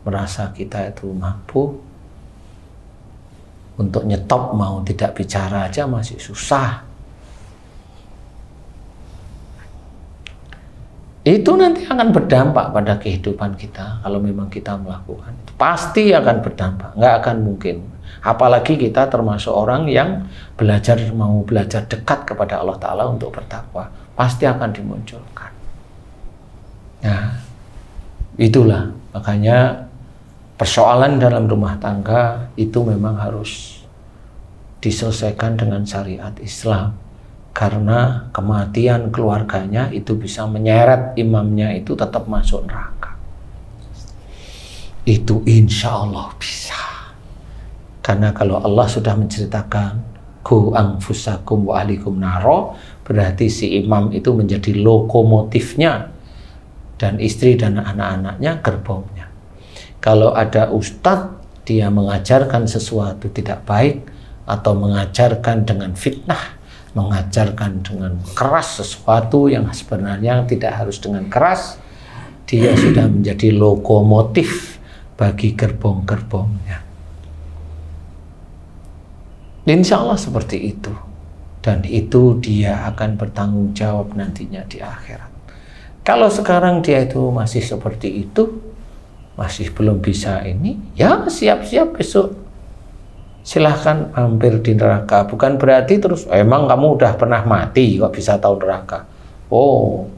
merasa kita itu mampu. Untuk nyetop mau tidak bicara aja masih susah. Itu nanti akan berdampak pada kehidupan kita kalau memang kita melakukan itu. Pasti akan berdampak, nggak akan mungkin. Apalagi kita termasuk orang yang mau belajar dekat kepada Allah Ta'ala untuk bertakwa. Pasti akan dimunculkan. Nah, itulah makanya persoalan dalam rumah tangga itu memang harus diselesaikan dengan syariat Islam. Karena kematian keluarganya itu bisa menyeret imamnya itu tetap masuk neraka. Itu insya Allah bisa. Karena kalau Allah sudah menceritakan ku anfusakum wa ahlikum naro, berarti si imam itu menjadi lokomotifnya dan istri dan anak-anaknya gerbongnya. Kalau ada ustadz dia mengajarkan sesuatu tidak baik atau mengajarkan dengan fitnah, mengajarkan dengan keras sesuatu yang sebenarnya tidak harus dengan keras, dia sudah menjadi lokomotif bagi gerbong-gerbongnya. Insya Allah seperti itu. Dan itu dia akan bertanggung jawab nantinya di akhirat. Kalau sekarang dia itu masih seperti itu, masih belum bisa ini, ya siap-siap besok silahkan hampir di neraka. Bukan berarti terus, emang kamu udah pernah mati kok bisa tahu neraka. Oh,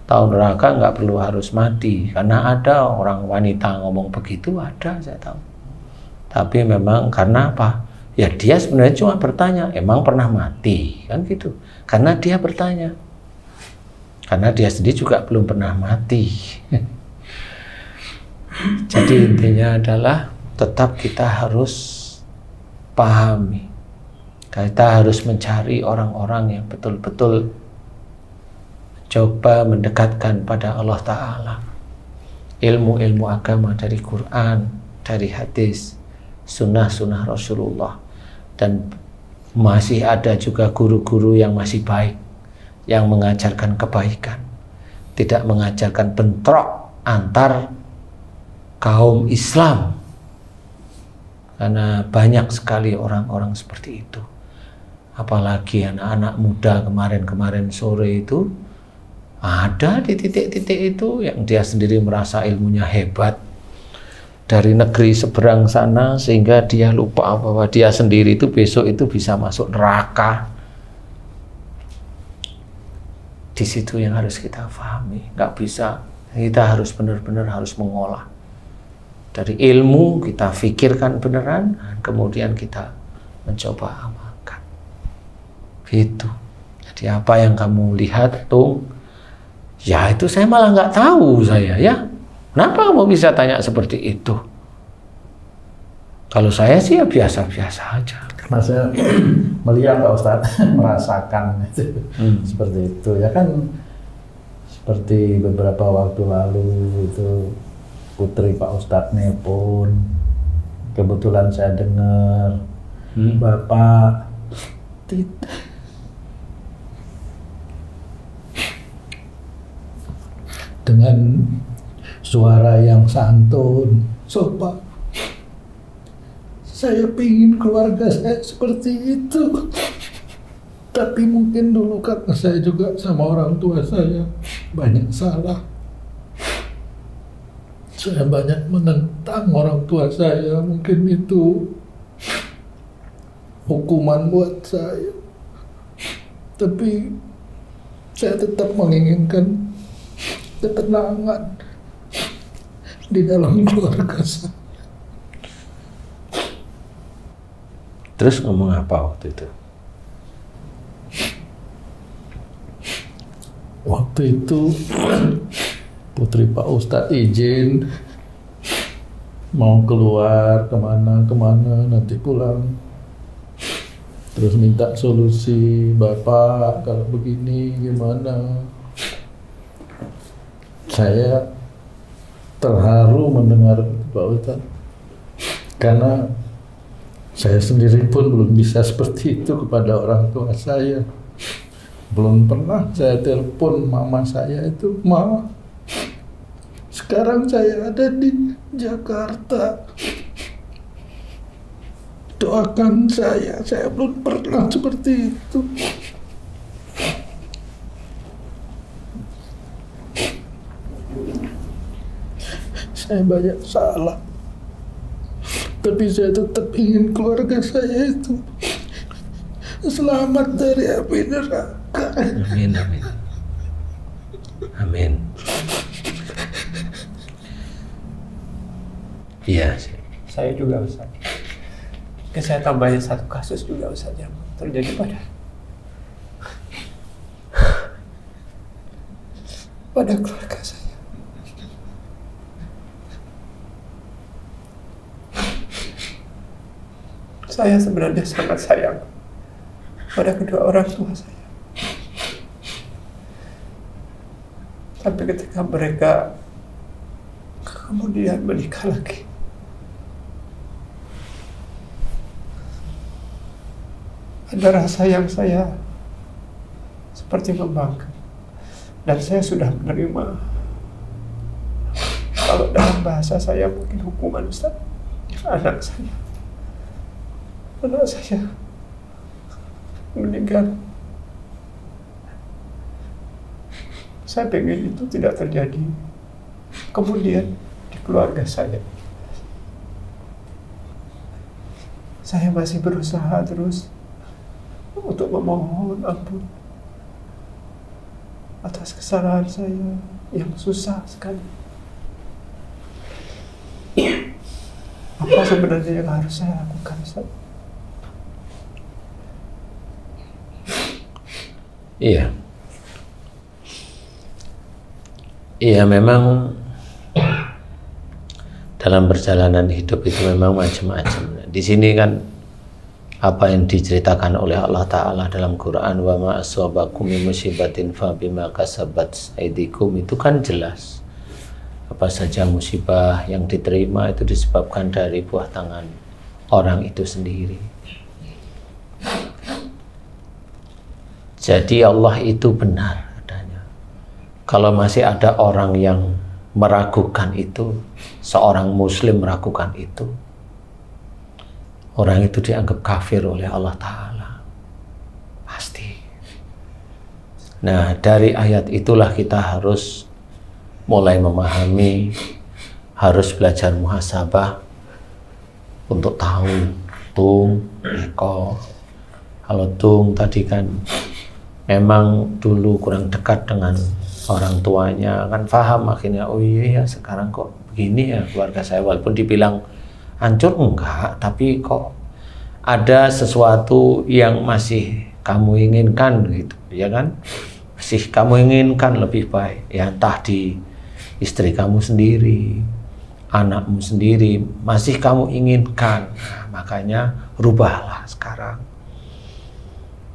tahu neraka nggak perlu harus mati. Karena ada orang wanita ngomong begitu, ada saya tahu. Tapi memang karena apa? Ya dia sebenarnya cuma bertanya, emang pernah mati? Kan gitu. Karena dia bertanya. Karena dia sendiri juga belum pernah mati. Jadi intinya adalah tetap kita harus pahami. Kita harus mencari orang-orang yang betul-betul coba mendekatkan pada Allah Ta'ala. Ilmu-ilmu agama dari Quran, dari hadis, sunnah-sunnah Rasulullah. Dan masih ada juga guru-guru yang masih baik, yang mengajarkan kebaikan, tidak mengajarkan bentrok antar kaum Islam. Karena banyak sekali orang-orang seperti itu. Apalagi anak-anak muda kemarin-kemarin sore itu ada di titik-titik itu yang dia sendiri merasa ilmunya hebat dari negeri seberang sana, sehingga dia lupa bahwa dia sendiri itu besok itu bisa masuk neraka. Di situ yang harus kita pahami. Nggak bisa, kita harus benar-benar harus mengolah. Dari ilmu kita pikirkan beneran, kemudian kita mencoba amalkan. Gitu. Jadi apa yang kamu lihat tuh, ya itu saya malah nggak tahu saya ya. Kenapa kamu bisa tanya seperti itu? Kalau saya sih ya biasa-biasa aja. Karena saya melihat Pak Ustadz merasakan seperti itu ya kan. Seperti beberapa waktu lalu itu putri Pak Ustadz nelpon, kebetulan saya dengar Bapak tidak dengan suara yang santun, sopan. Saya pingin keluarga saya seperti itu. Tapi mungkin dulu karena saya juga sama orang tua saya banyak salah. Saya banyak menentang orang tua saya. Mungkin itu hukuman buat saya. Tapi saya tetap menginginkan ketenangan di dalam keluarga saya. Terus ngomong apa waktu itu? Waktu itu putri Pak Ustadz izin mau keluar kemana nanti pulang. Terus minta solusi, Bapak kalau begini gimana? Saya terharu mendengar Pak Ustadz karena Saya sendiri pun belum bisa seperti itu kepada orang tua saya. Belum pernah saya telepon mama saya itu, "Ma, sekarang saya ada di Jakarta. Doakan saya belum pernah seperti itu." Saya banyak salah, tapi saya tetap ingin keluarga saya itu selamat dari api neraka. Amin, amin. Amin. Iya sih. Saya juga Ustaz. Saya tambahin satu kasus juga Ustaz yang terjadi pada keluarga saya. Saya sebenarnya sangat sayang pada kedua orang tua saya. Tapi ketika mereka kemudian menikah lagi, ada rasa yang saya seperti membangkang. Dan saya sudah menerima, kalau dalam bahasa saya mungkin hukuman Ustaz, anak saya meninggal. Saya pengen itu tidak terjadi kemudian di keluarga saya. Saya masih berusaha terus untuk memohon ampun atas kesalahan saya yang susah sekali. Apa sebenarnya yang harus saya lakukan, Ustaz? Iya. Iya, memang dalam perjalanan hidup itu memang macam-macam. Di sini kan apa yang diceritakan oleh Allah Ta'ala dalam Quran, wa ma aswabakum min musibatin fa bima kasabat aydikum, itu kan jelas. Apa saja musibah yang diterima itu disebabkan dari buah tangan orang itu sendiri. Jadi Allah itu benar adanya. Kalau masih ada orang yang meragukan itu, seorang muslim meragukan itu, orang itu dianggap kafir oleh Allah Ta'ala. Pasti. Nah, dari ayat itulah kita harus mulai memahami, harus belajar muhasabah untuk tahu tung, eko. Kalau tung tadi kan memang dulu kurang dekat dengan orang tuanya, kan paham akhirnya, oh iya ya sekarang kok begini ya keluarga saya, walaupun dibilang hancur enggak, tapi kok ada sesuatu yang masih kamu inginkan gitu, ya kan? Masih kamu inginkan lebih baik, ya entah di istri kamu sendiri, anakmu sendiri, masih kamu inginkan. Nah, makanya rubahlah sekarang.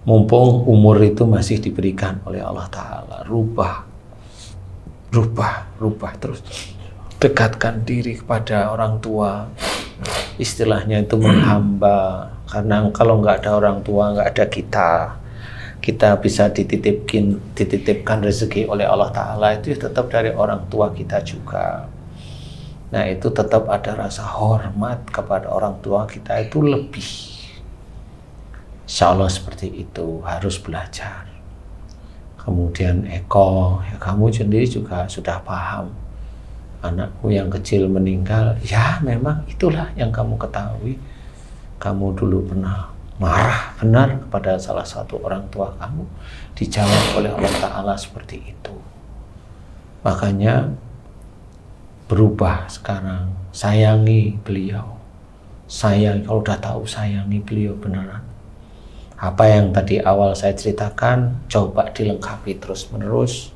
Mumpung umur itu masih diberikan oleh Allah Ta'ala, rubah terus. Dekatkan diri kepada orang tua, istilahnya itu menghamba. Karena kalau nggak ada orang tua, nggak ada kita bisa dititipkan rezeki oleh Allah Ta'ala, itu tetap dari orang tua kita juga. Nah, itu tetap ada rasa hormat kepada orang tua kita, itu lebih. Insya Allah seperti itu, harus belajar. Kemudian Eko, ya kamu sendiri juga sudah paham. Anakku yang kecil meninggal, ya memang itulah yang kamu ketahui. Kamu dulu pernah marah benar kepada salah satu orang tua kamu, dijawab oleh Allah Ta'ala seperti itu. Makanya berubah sekarang, sayangi beliau. Kalau udah tahu sayangi beliau beneran. Apa yang tadi awal saya ceritakan, coba dilengkapi terus-menerus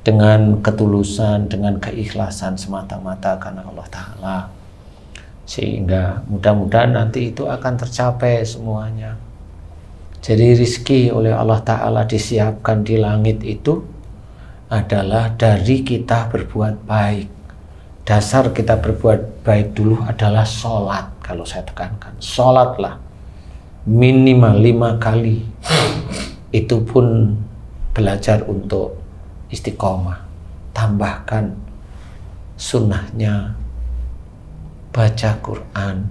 dengan ketulusan, dengan keikhlasan semata-mata karena Allah Ta'ala. Sehingga mudah-mudahan nanti itu akan tercapai semuanya. Jadi rizki oleh Allah Ta'ala disiapkan di langit itu adalah dari kita berbuat baik. Dasar kita berbuat baik dulu adalah sholat. kalau saya tekankan, sholatlah minimal 5 kali. Itu pun belajar untuk istiqomah. Tambahkan sunnahnya baca Quran,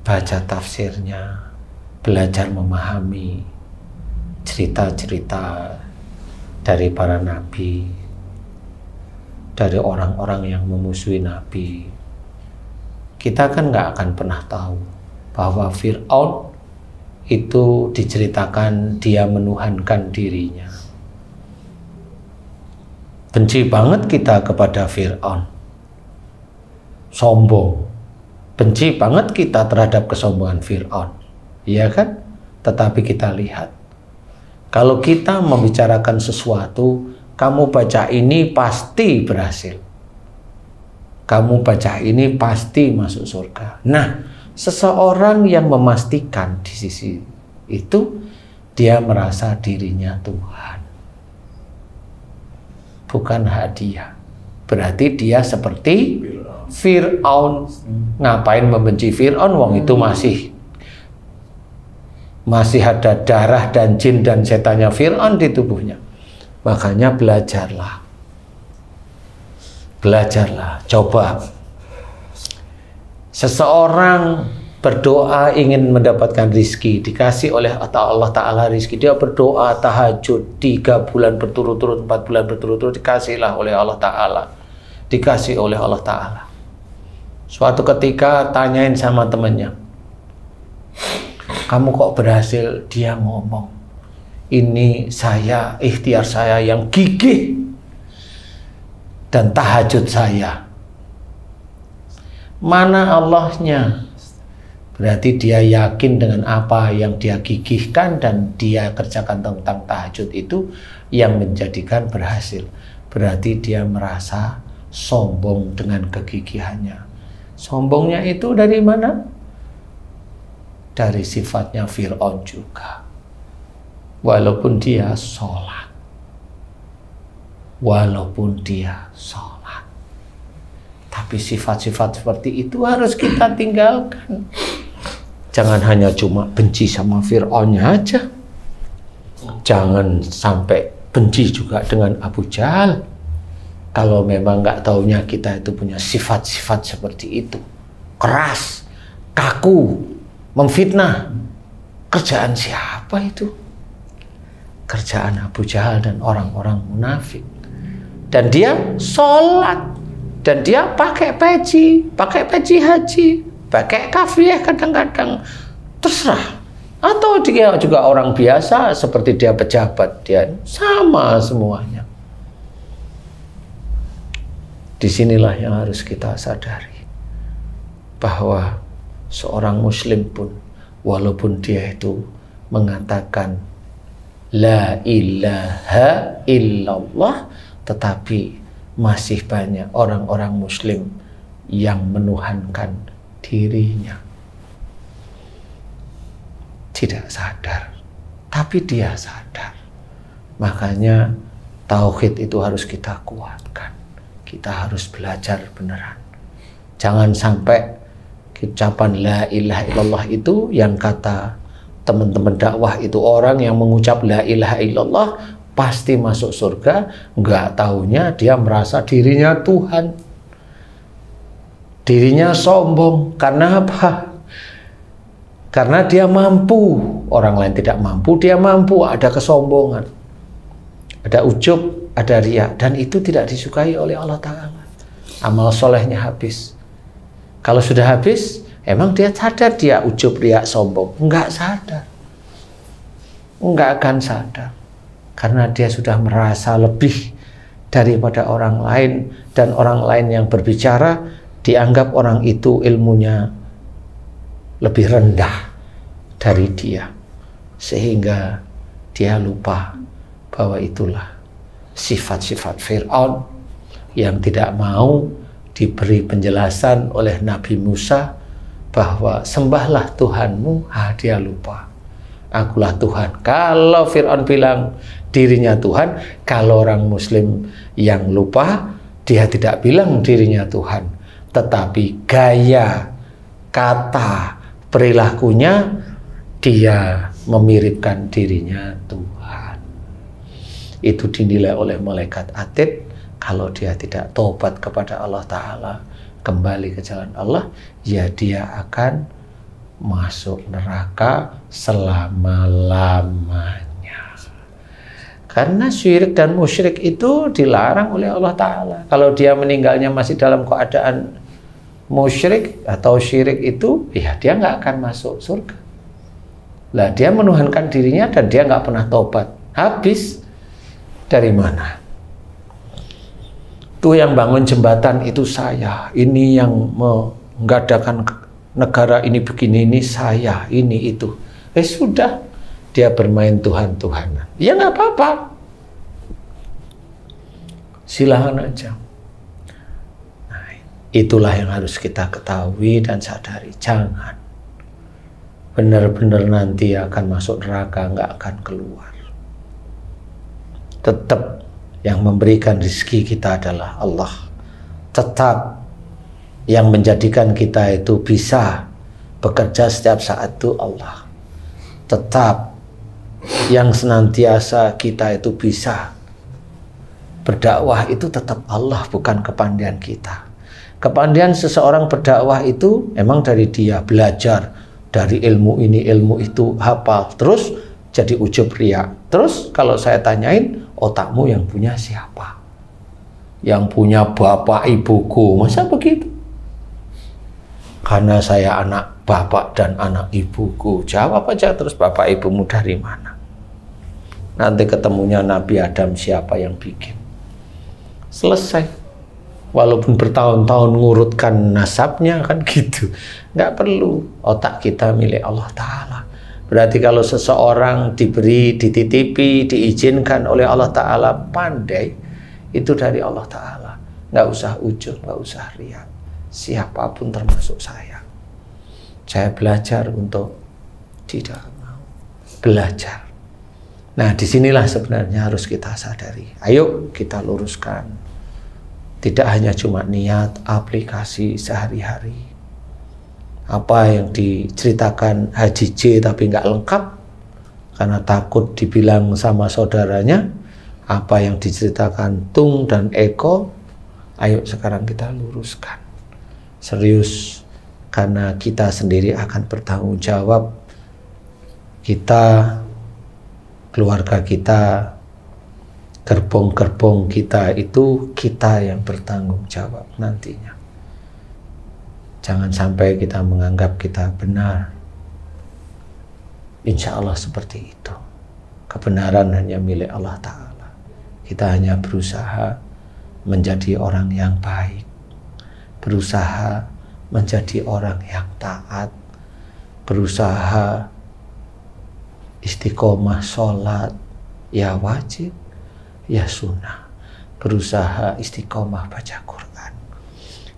baca tafsirnya, belajar memahami cerita-cerita dari para nabi, dari orang-orang yang memusuhi nabi. Kita kan nggak akan pernah tahu bahwa Fir'aun itu diceritakan dia menuhankan dirinya. Benci banget kita kepada Fir'aun, sombong. Benci banget kita terhadap kesombongan Fir'aun, iya kan? Tetapi kita lihat, kalau kita membicarakan sesuatu, kamu baca ini pasti berhasil, kamu baca ini pasti masuk surga. Nah, seseorang yang memastikan di sisi itu, dia merasa dirinya Tuhan, bukan hadiah. Berarti dia seperti Fir'aun. Ngapain membenci Fir'aun? Wong itu masih ada darah dan jin dan setannya Fir'aun di tubuhnya. Makanya belajarlah, coba. Seseorang berdoa ingin mendapatkan rizki, dikasih oleh Allah Ta'ala rizki, dia berdoa tahajud 3 bulan berturut-turut, 4 bulan berturut-turut, dikasihlah oleh Allah Ta'ala, dikasih oleh Allah Ta'ala. Suatu ketika tanyain sama temannya, kamu kok berhasil? Dia ngomong, ini saya, ikhtiar saya yang gigih dan tahajud saya. Mana Allahnya? Berarti dia yakin dengan apa yang dia gigihkan dan dia kerjakan tentang tahajud itu yang menjadikan berhasil. Berarti dia merasa sombong dengan kegigihannya. Sombongnya itu dari mana? Dari sifatnya Fir'aun juga. Walaupun dia sholat, tapi sifat-sifat seperti itu harus kita tinggalkan. Jangan hanya cuma benci sama Fir'aunnya aja. Jangan sampai benci juga dengan Abu Jahal. Kalau memang nggak taunya kita itu punya sifat-sifat seperti itu. Keras, kaku, memfitnah. Kerjaan siapa itu? Kerjaan Abu Jahal dan orang-orang munafik. Dan dia sholat. Dan dia pakai peci haji, pakai kafiyah kadang-kadang, terserah. Atau dia juga orang biasa seperti dia pejabat, dia sama semuanya. Disinilah yang harus kita sadari, bahwa seorang muslim pun, walaupun dia itu mengatakan la ilaha illallah, tetapi masih banyak orang-orang muslim yang menuhankan dirinya. Tidak sadar, tapi dia sadar. Makanya tauhid itu harus kita kuatkan. Kita harus belajar beneran. Jangan sampai ucapan la ilaha illallah itu yang kata teman-teman dakwah itu, orang yang mengucap la ilaha illallah pasti masuk surga, nggak taunya dia merasa dirinya Tuhan. Dirinya sombong. Karena apa? Karena dia mampu. Orang lain tidak mampu, dia mampu. Ada kesombongan, ada ujub, ada riya. Dan itu tidak disukai oleh Allah Ta'ala. Amal solehnya habis. Kalau sudah habis, emang dia sadar dia ujub, riya, sombong? Nggak sadar. Nggak akan sadar. Karena dia sudah merasa lebih daripada orang lain, dan orang lain yang berbicara dianggap orang itu ilmunya lebih rendah dari dia, sehingga dia lupa bahwa itulah sifat-sifat Fir'aun yang tidak mau diberi penjelasan oleh Nabi Musa bahwa sembahlah Tuhanmu. Dia lupa, akulah Tuhan. Kalau Fir'aun bilang dirinya Tuhan, kalau orang muslim yang lupa, dia tidak bilang dirinya Tuhan, tetapi gaya kata, perilakunya dia memiripkan dirinya Tuhan. Itu dinilai oleh malaikat atid. Kalau dia tidak tobat kepada Allah Ta'ala, kembali ke jalan Allah, ya dia akan masuk neraka selama-lamanya. Karena syirik dan musyrik itu dilarang oleh Allah Ta'ala. Kalau dia meninggalnya masih dalam keadaan musyrik atau syirik itu, ya dia nggak akan masuk surga. Lah dia menuhankan dirinya dan dia nggak pernah tobat. Habis dari mana? Itu yang bangun jembatan itu saya, ini yang mengadakan negara ini begini, ini saya, ini itu. Sudah, dia bermain Tuhan-Tuhanan. Ya nggak apa-apa. Silahkan aja. Nah, itulah yang harus kita ketahui dan sadari. Jangan benar-benar nanti akan masuk neraka, nggak akan keluar. Tetap yang memberikan rezeki kita adalah Allah. Tetap yang menjadikan kita itu bisa bekerja setiap saat itu Allah. Tetap yang senantiasa kita itu bisa berdakwah itu tetap Allah, bukan kepandaian kita. Kepandaian seseorang berdakwah itu emang dari dia belajar dari ilmu ini, ilmu itu, hafal, terus jadi ujub riya. Terus kalau saya tanyain, otakmu yang punya siapa? Yang punya bapak ibuku. Masa begitu? Karena saya anak bapak dan anak ibuku. Jawab aja terus, bapak ibumu dari mana? Nanti ketemunya Nabi Adam, siapa yang bikin? Selesai. Walaupun bertahun-tahun ngurutkan nasabnya kan gitu. Nggak perlu. Otak kita milik Allah Ta'ala. Berarti kalau seseorang diberi, dititipi, diizinkan oleh Allah Ta'ala pandai, itu dari Allah Ta'ala. Nggak usah ujub, nggak usah riya. Siapapun termasuk saya. Saya belajar untuk tidak mau belajar. Nah, disinilah sebenarnya harus kita sadari. Ayo kita luruskan. Tidak hanya cuma niat, aplikasi sehari-hari. Apa yang diceritakan Haji J tapi nggak lengkap karena takut dibilang sama saudaranya. Apa yang diceritakan Tung dan Eko, ayo sekarang kita luruskan. Serius, karena kita sendiri akan bertanggung jawab. Kita, keluarga kita, gerbong-gerbong kita itu kita yang bertanggung jawab nantinya. Jangan sampai kita menganggap kita benar. Insya Allah seperti itu. Kebenaran hanya milik Allah Ta'ala. Kita hanya berusaha menjadi orang yang baik. Berusaha menjadi orang yang taat. Berusaha istiqomah sholat. Ya wajib, ya sunnah. Berusaha istiqomah baca Quran.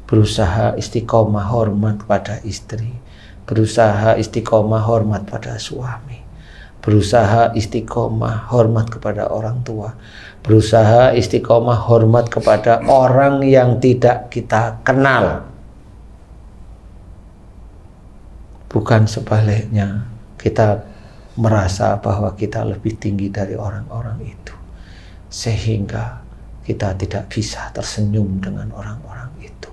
Berusaha istiqomah hormat pada istri, berusaha istiqomah hormat pada suami, berusaha istiqomah hormat kepada orang tua, berusaha istiqomah hormat kepada orang yang tidak kita kenal. Bukan sebaliknya, kita merasa bahwa kita lebih tinggi dari orang-orang itu, sehingga kita tidak bisa tersenyum dengan orang-orang itu.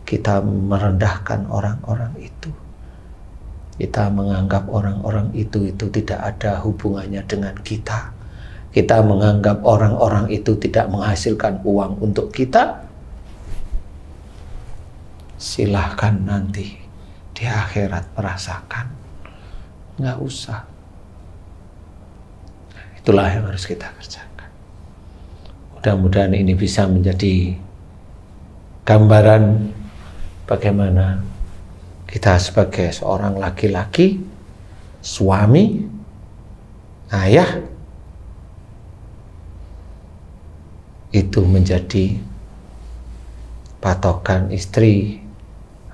Kita merendahkan orang-orang itu. Kita menganggap orang-orang itu tidak ada hubungannya dengan kita. Kita menganggap orang-orang itu tidak menghasilkan uang untuk kita. Silahkan nanti di akhirat merasakan. Nggak usah. Itulah yang harus kita kerjakan. Mudah-mudahan ini bisa menjadi gambaran bagaimana kita sebagai seorang laki-laki, suami, ayah, itu menjadi patokan istri,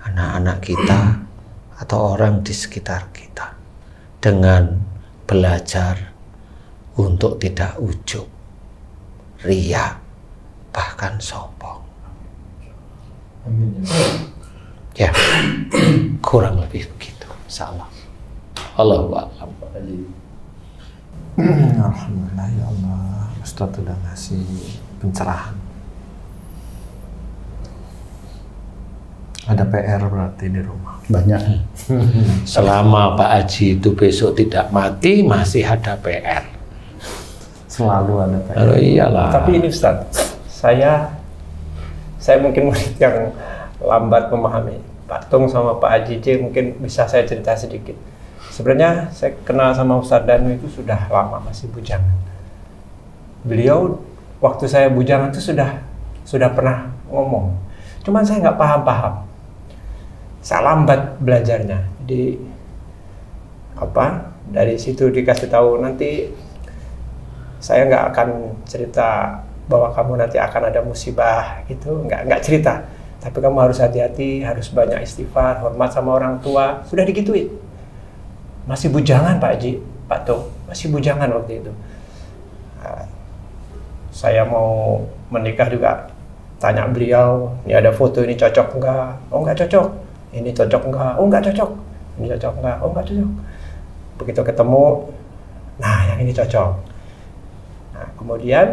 anak-anak kita, atau orang di sekitar kita, dengan belajar untuk tidak ujub, riya, bahkan sombong. Amin. Ya, kurang lebih begitu, insyaallah. Allahu a'lam. Alhamdulillah ya Allah, Ustadz udah ngasih pencerahan. Ada PR berarti di rumah. Banyak. Selama Pak Haji itu besok tidak mati, masih ada PR. Selalu ada PR. Oh, iyalah. Tapi ini Ustaz, saya mungkin murid yang lambat memahami. Pak Tung sama Pak Haji J mungkin bisa saya cerita sedikit. Sebenarnya saya kenal sama Ustadz Danu itu sudah lama, masih bujangan. Beliau waktu saya bujangan itu sudah pernah ngomong. Cuman saya nggak paham-paham. Saya lambat belajarnya. Jadi dari situ dikasih tahu nanti saya nggak akan cerita bahwa kamu nanti akan ada musibah gitu, nggak cerita. Tapi kamu harus hati-hati, harus banyak istighfar, hormat sama orang tua. Sudah digituin. Masih bujangan Pak Haji, Pak Tung, masih bujangan waktu itu. Saya mau menikah juga tanya beliau, ini ada foto ini cocok enggak? Oh enggak cocok. Ini cocok enggak? Oh enggak cocok. Ini cocok enggak? Oh enggak cocok. Begitu ketemu, nah yang ini cocok. Nah kemudian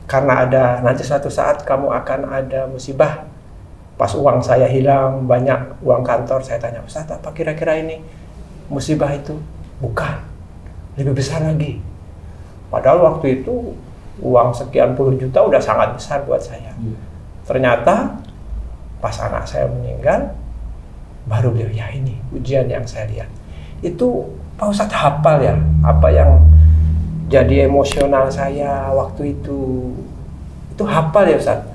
karena ada nanti suatu saat kamu akan ada musibah. Pas uang saya hilang, banyak uang kantor, saya tanya, Ustaz, apa kira-kira ini musibah itu? Bukan, lebih besar lagi. Padahal waktu itu uang sekian puluh juta udah sangat besar buat saya. Ternyata pas anak saya meninggal, baru beliau, ya ini ujian yang saya lihat. Itu Pak Ustadz hafal ya, apa yang jadi emosional saya waktu itu hafal ya Ustadz.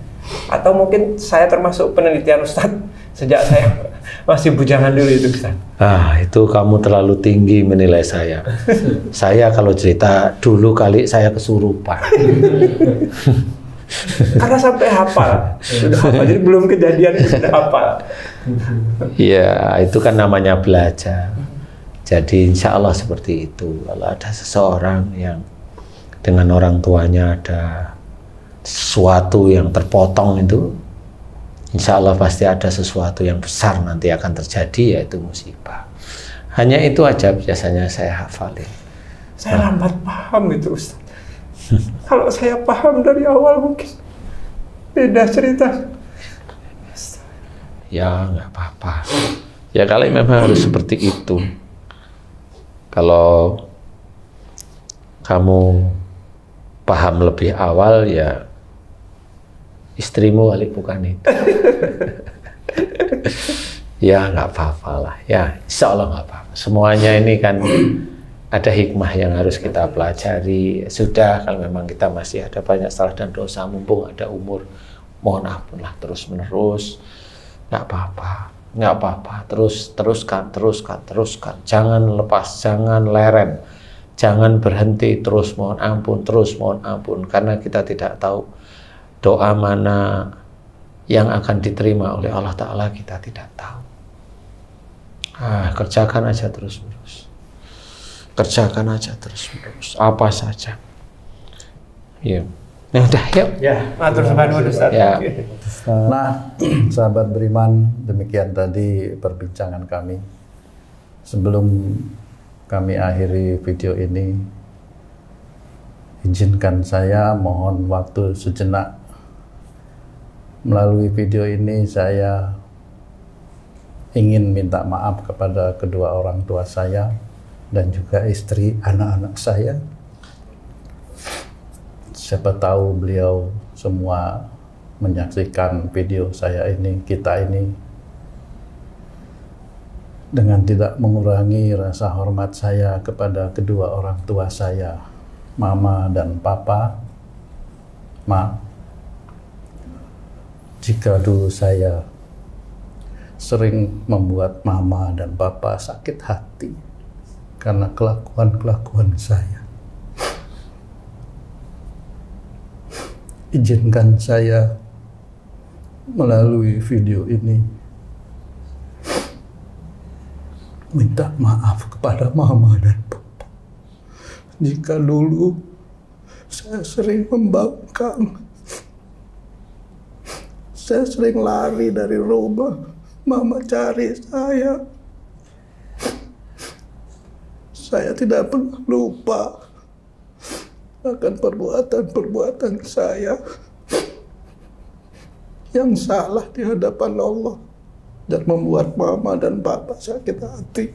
Atau mungkin saya termasuk penelitian Ustadz sejak saya masih bujangan dulu itu Ustadz. Itu kamu terlalu tinggi menilai saya. Saya kalau cerita dulu kali saya kesurupan. Karena sampai hafal, sudah hafal. Jadi belum kejadian sudah hafal. Ya, itu kan namanya belajar. Jadi insya Allah seperti itu. Kalau ada seseorang yang dengan orang tuanya ada sesuatu yang terpotong itu, insya Allah pasti ada sesuatu yang besar nanti akan terjadi, yaitu musibah. Hanya itu aja biasanya saya hafalin. Saya lambat paham itu Ustaz. Kalau saya paham dari awal mungkin beda cerita. Ya nggak apa-apa. Ya kali memang harus seperti itu. Kalau kamu paham lebih awal, ya istrimu kali bukan itu. Ya nggak apa-apa lah. Ya insya Allah nggak apa-apa. Semuanya ini kan ada hikmah yang harus kita pelajari. Sudah, kalau memang kita masih ada banyak salah dan dosa, mumpung ada umur, mohon ampunlah terus menerus. Nggak apa-apa, nggak apa-apa. Teruskan. Jangan lepas, jangan leren, jangan berhenti. Terus mohon ampun. Karena kita tidak tahu doa mana yang akan diterima oleh Allah Ta'ala, kita tidak tahu. Kerjakan aja terus-menerus. Apa saja. Ya. Nah, udah, yuk. Ya, matur suwun Ustaz. Ya. Nah, sahabat beriman, demikian tadi perbincangan kami. Sebelum kami akhiri video ini, izinkan saya mohon waktu sejenak. Melalui video ini saya ingin minta maaf kepada kedua orang tua saya dan juga istri, anak-anak saya. Siapa tahu beliau semua menyaksikan video saya ini, kita ini, dengan tidak mengurangi rasa hormat saya kepada kedua orang tua saya, Mama dan Papa. Maaf jika dulu saya sering membuat Mama dan Papa sakit hati karena kelakuan saya. Izinkan saya melalui video ini minta maaf kepada Mama dan Papa jika dulu saya sering membangkang, Saya sering lari dari rumah, mama cari saya. Saya tidak pernah lupa akan perbuatan-perbuatan saya yang salah di hadapan Allah dan membuat mama dan papa sakit hati.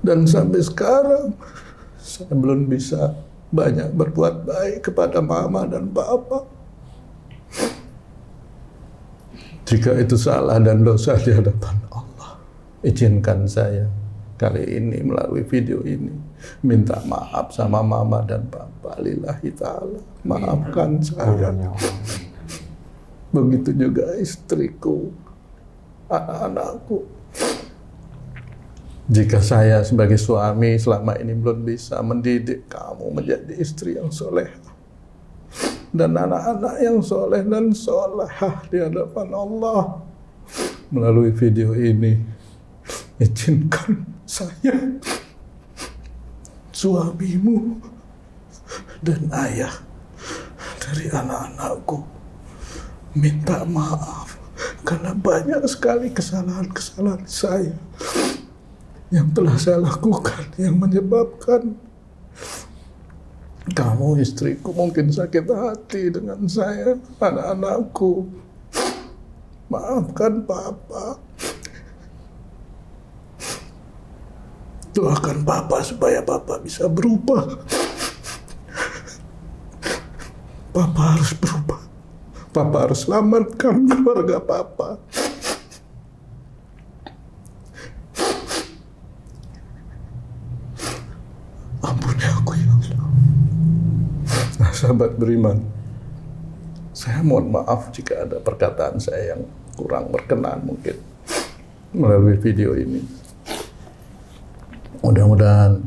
Dan sampai sekarang saya belum bisa banyak berbuat baik kepada mama dan papa. Jika itu salah dan dosa di hadapan Allah, izinkan saya kali ini melalui video ini minta maaf sama mama dan papa. Lillahi ta'ala, maafkan saya. Begitu juga istriku, anak-anakku. Jika saya sebagai suami selama ini belum bisa mendidik kamu menjadi istri yang soleh dan anak-anak yang soleh dan solehah di hadapan Allah, melalui video ini izinkan saya, suamimu dan ayah dari anak-anakku, minta maaf karena banyak sekali kesalahan-kesalahan saya yang telah saya lakukan yang menyebabkan kamu, istriku, mungkin sakit hati dengan saya, anak-anakku. Maafkan papa. Doakan papa supaya papa bisa berubah. Papa harus berubah. Papa harus selamatkan keluarga papa. Ampuni aku ya Allah. Nah, sahabat beriman, saya mohon maaf jika ada perkataan saya yang kurang berkenan mungkin melalui video ini. Mudah-mudahan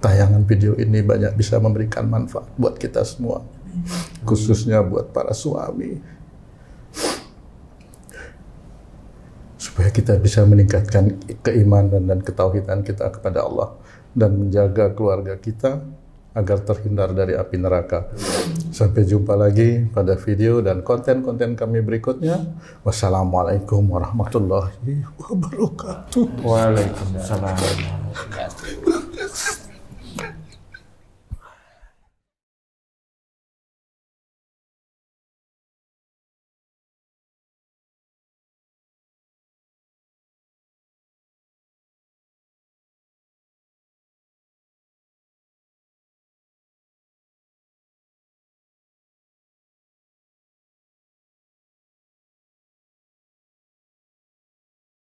tayangan video ini banyak bisa memberikan manfaat buat kita semua, khususnya buat para suami, supaya kita bisa meningkatkan keimanan dan ketauhidan kita kepada Allah dan menjaga keluarga kita agar terhindar dari api neraka. Sampai jumpa lagi pada video dan konten-konten kami berikutnya. Wassalamualaikum warahmatullahi wabarakatuh. Waalaikumsalam.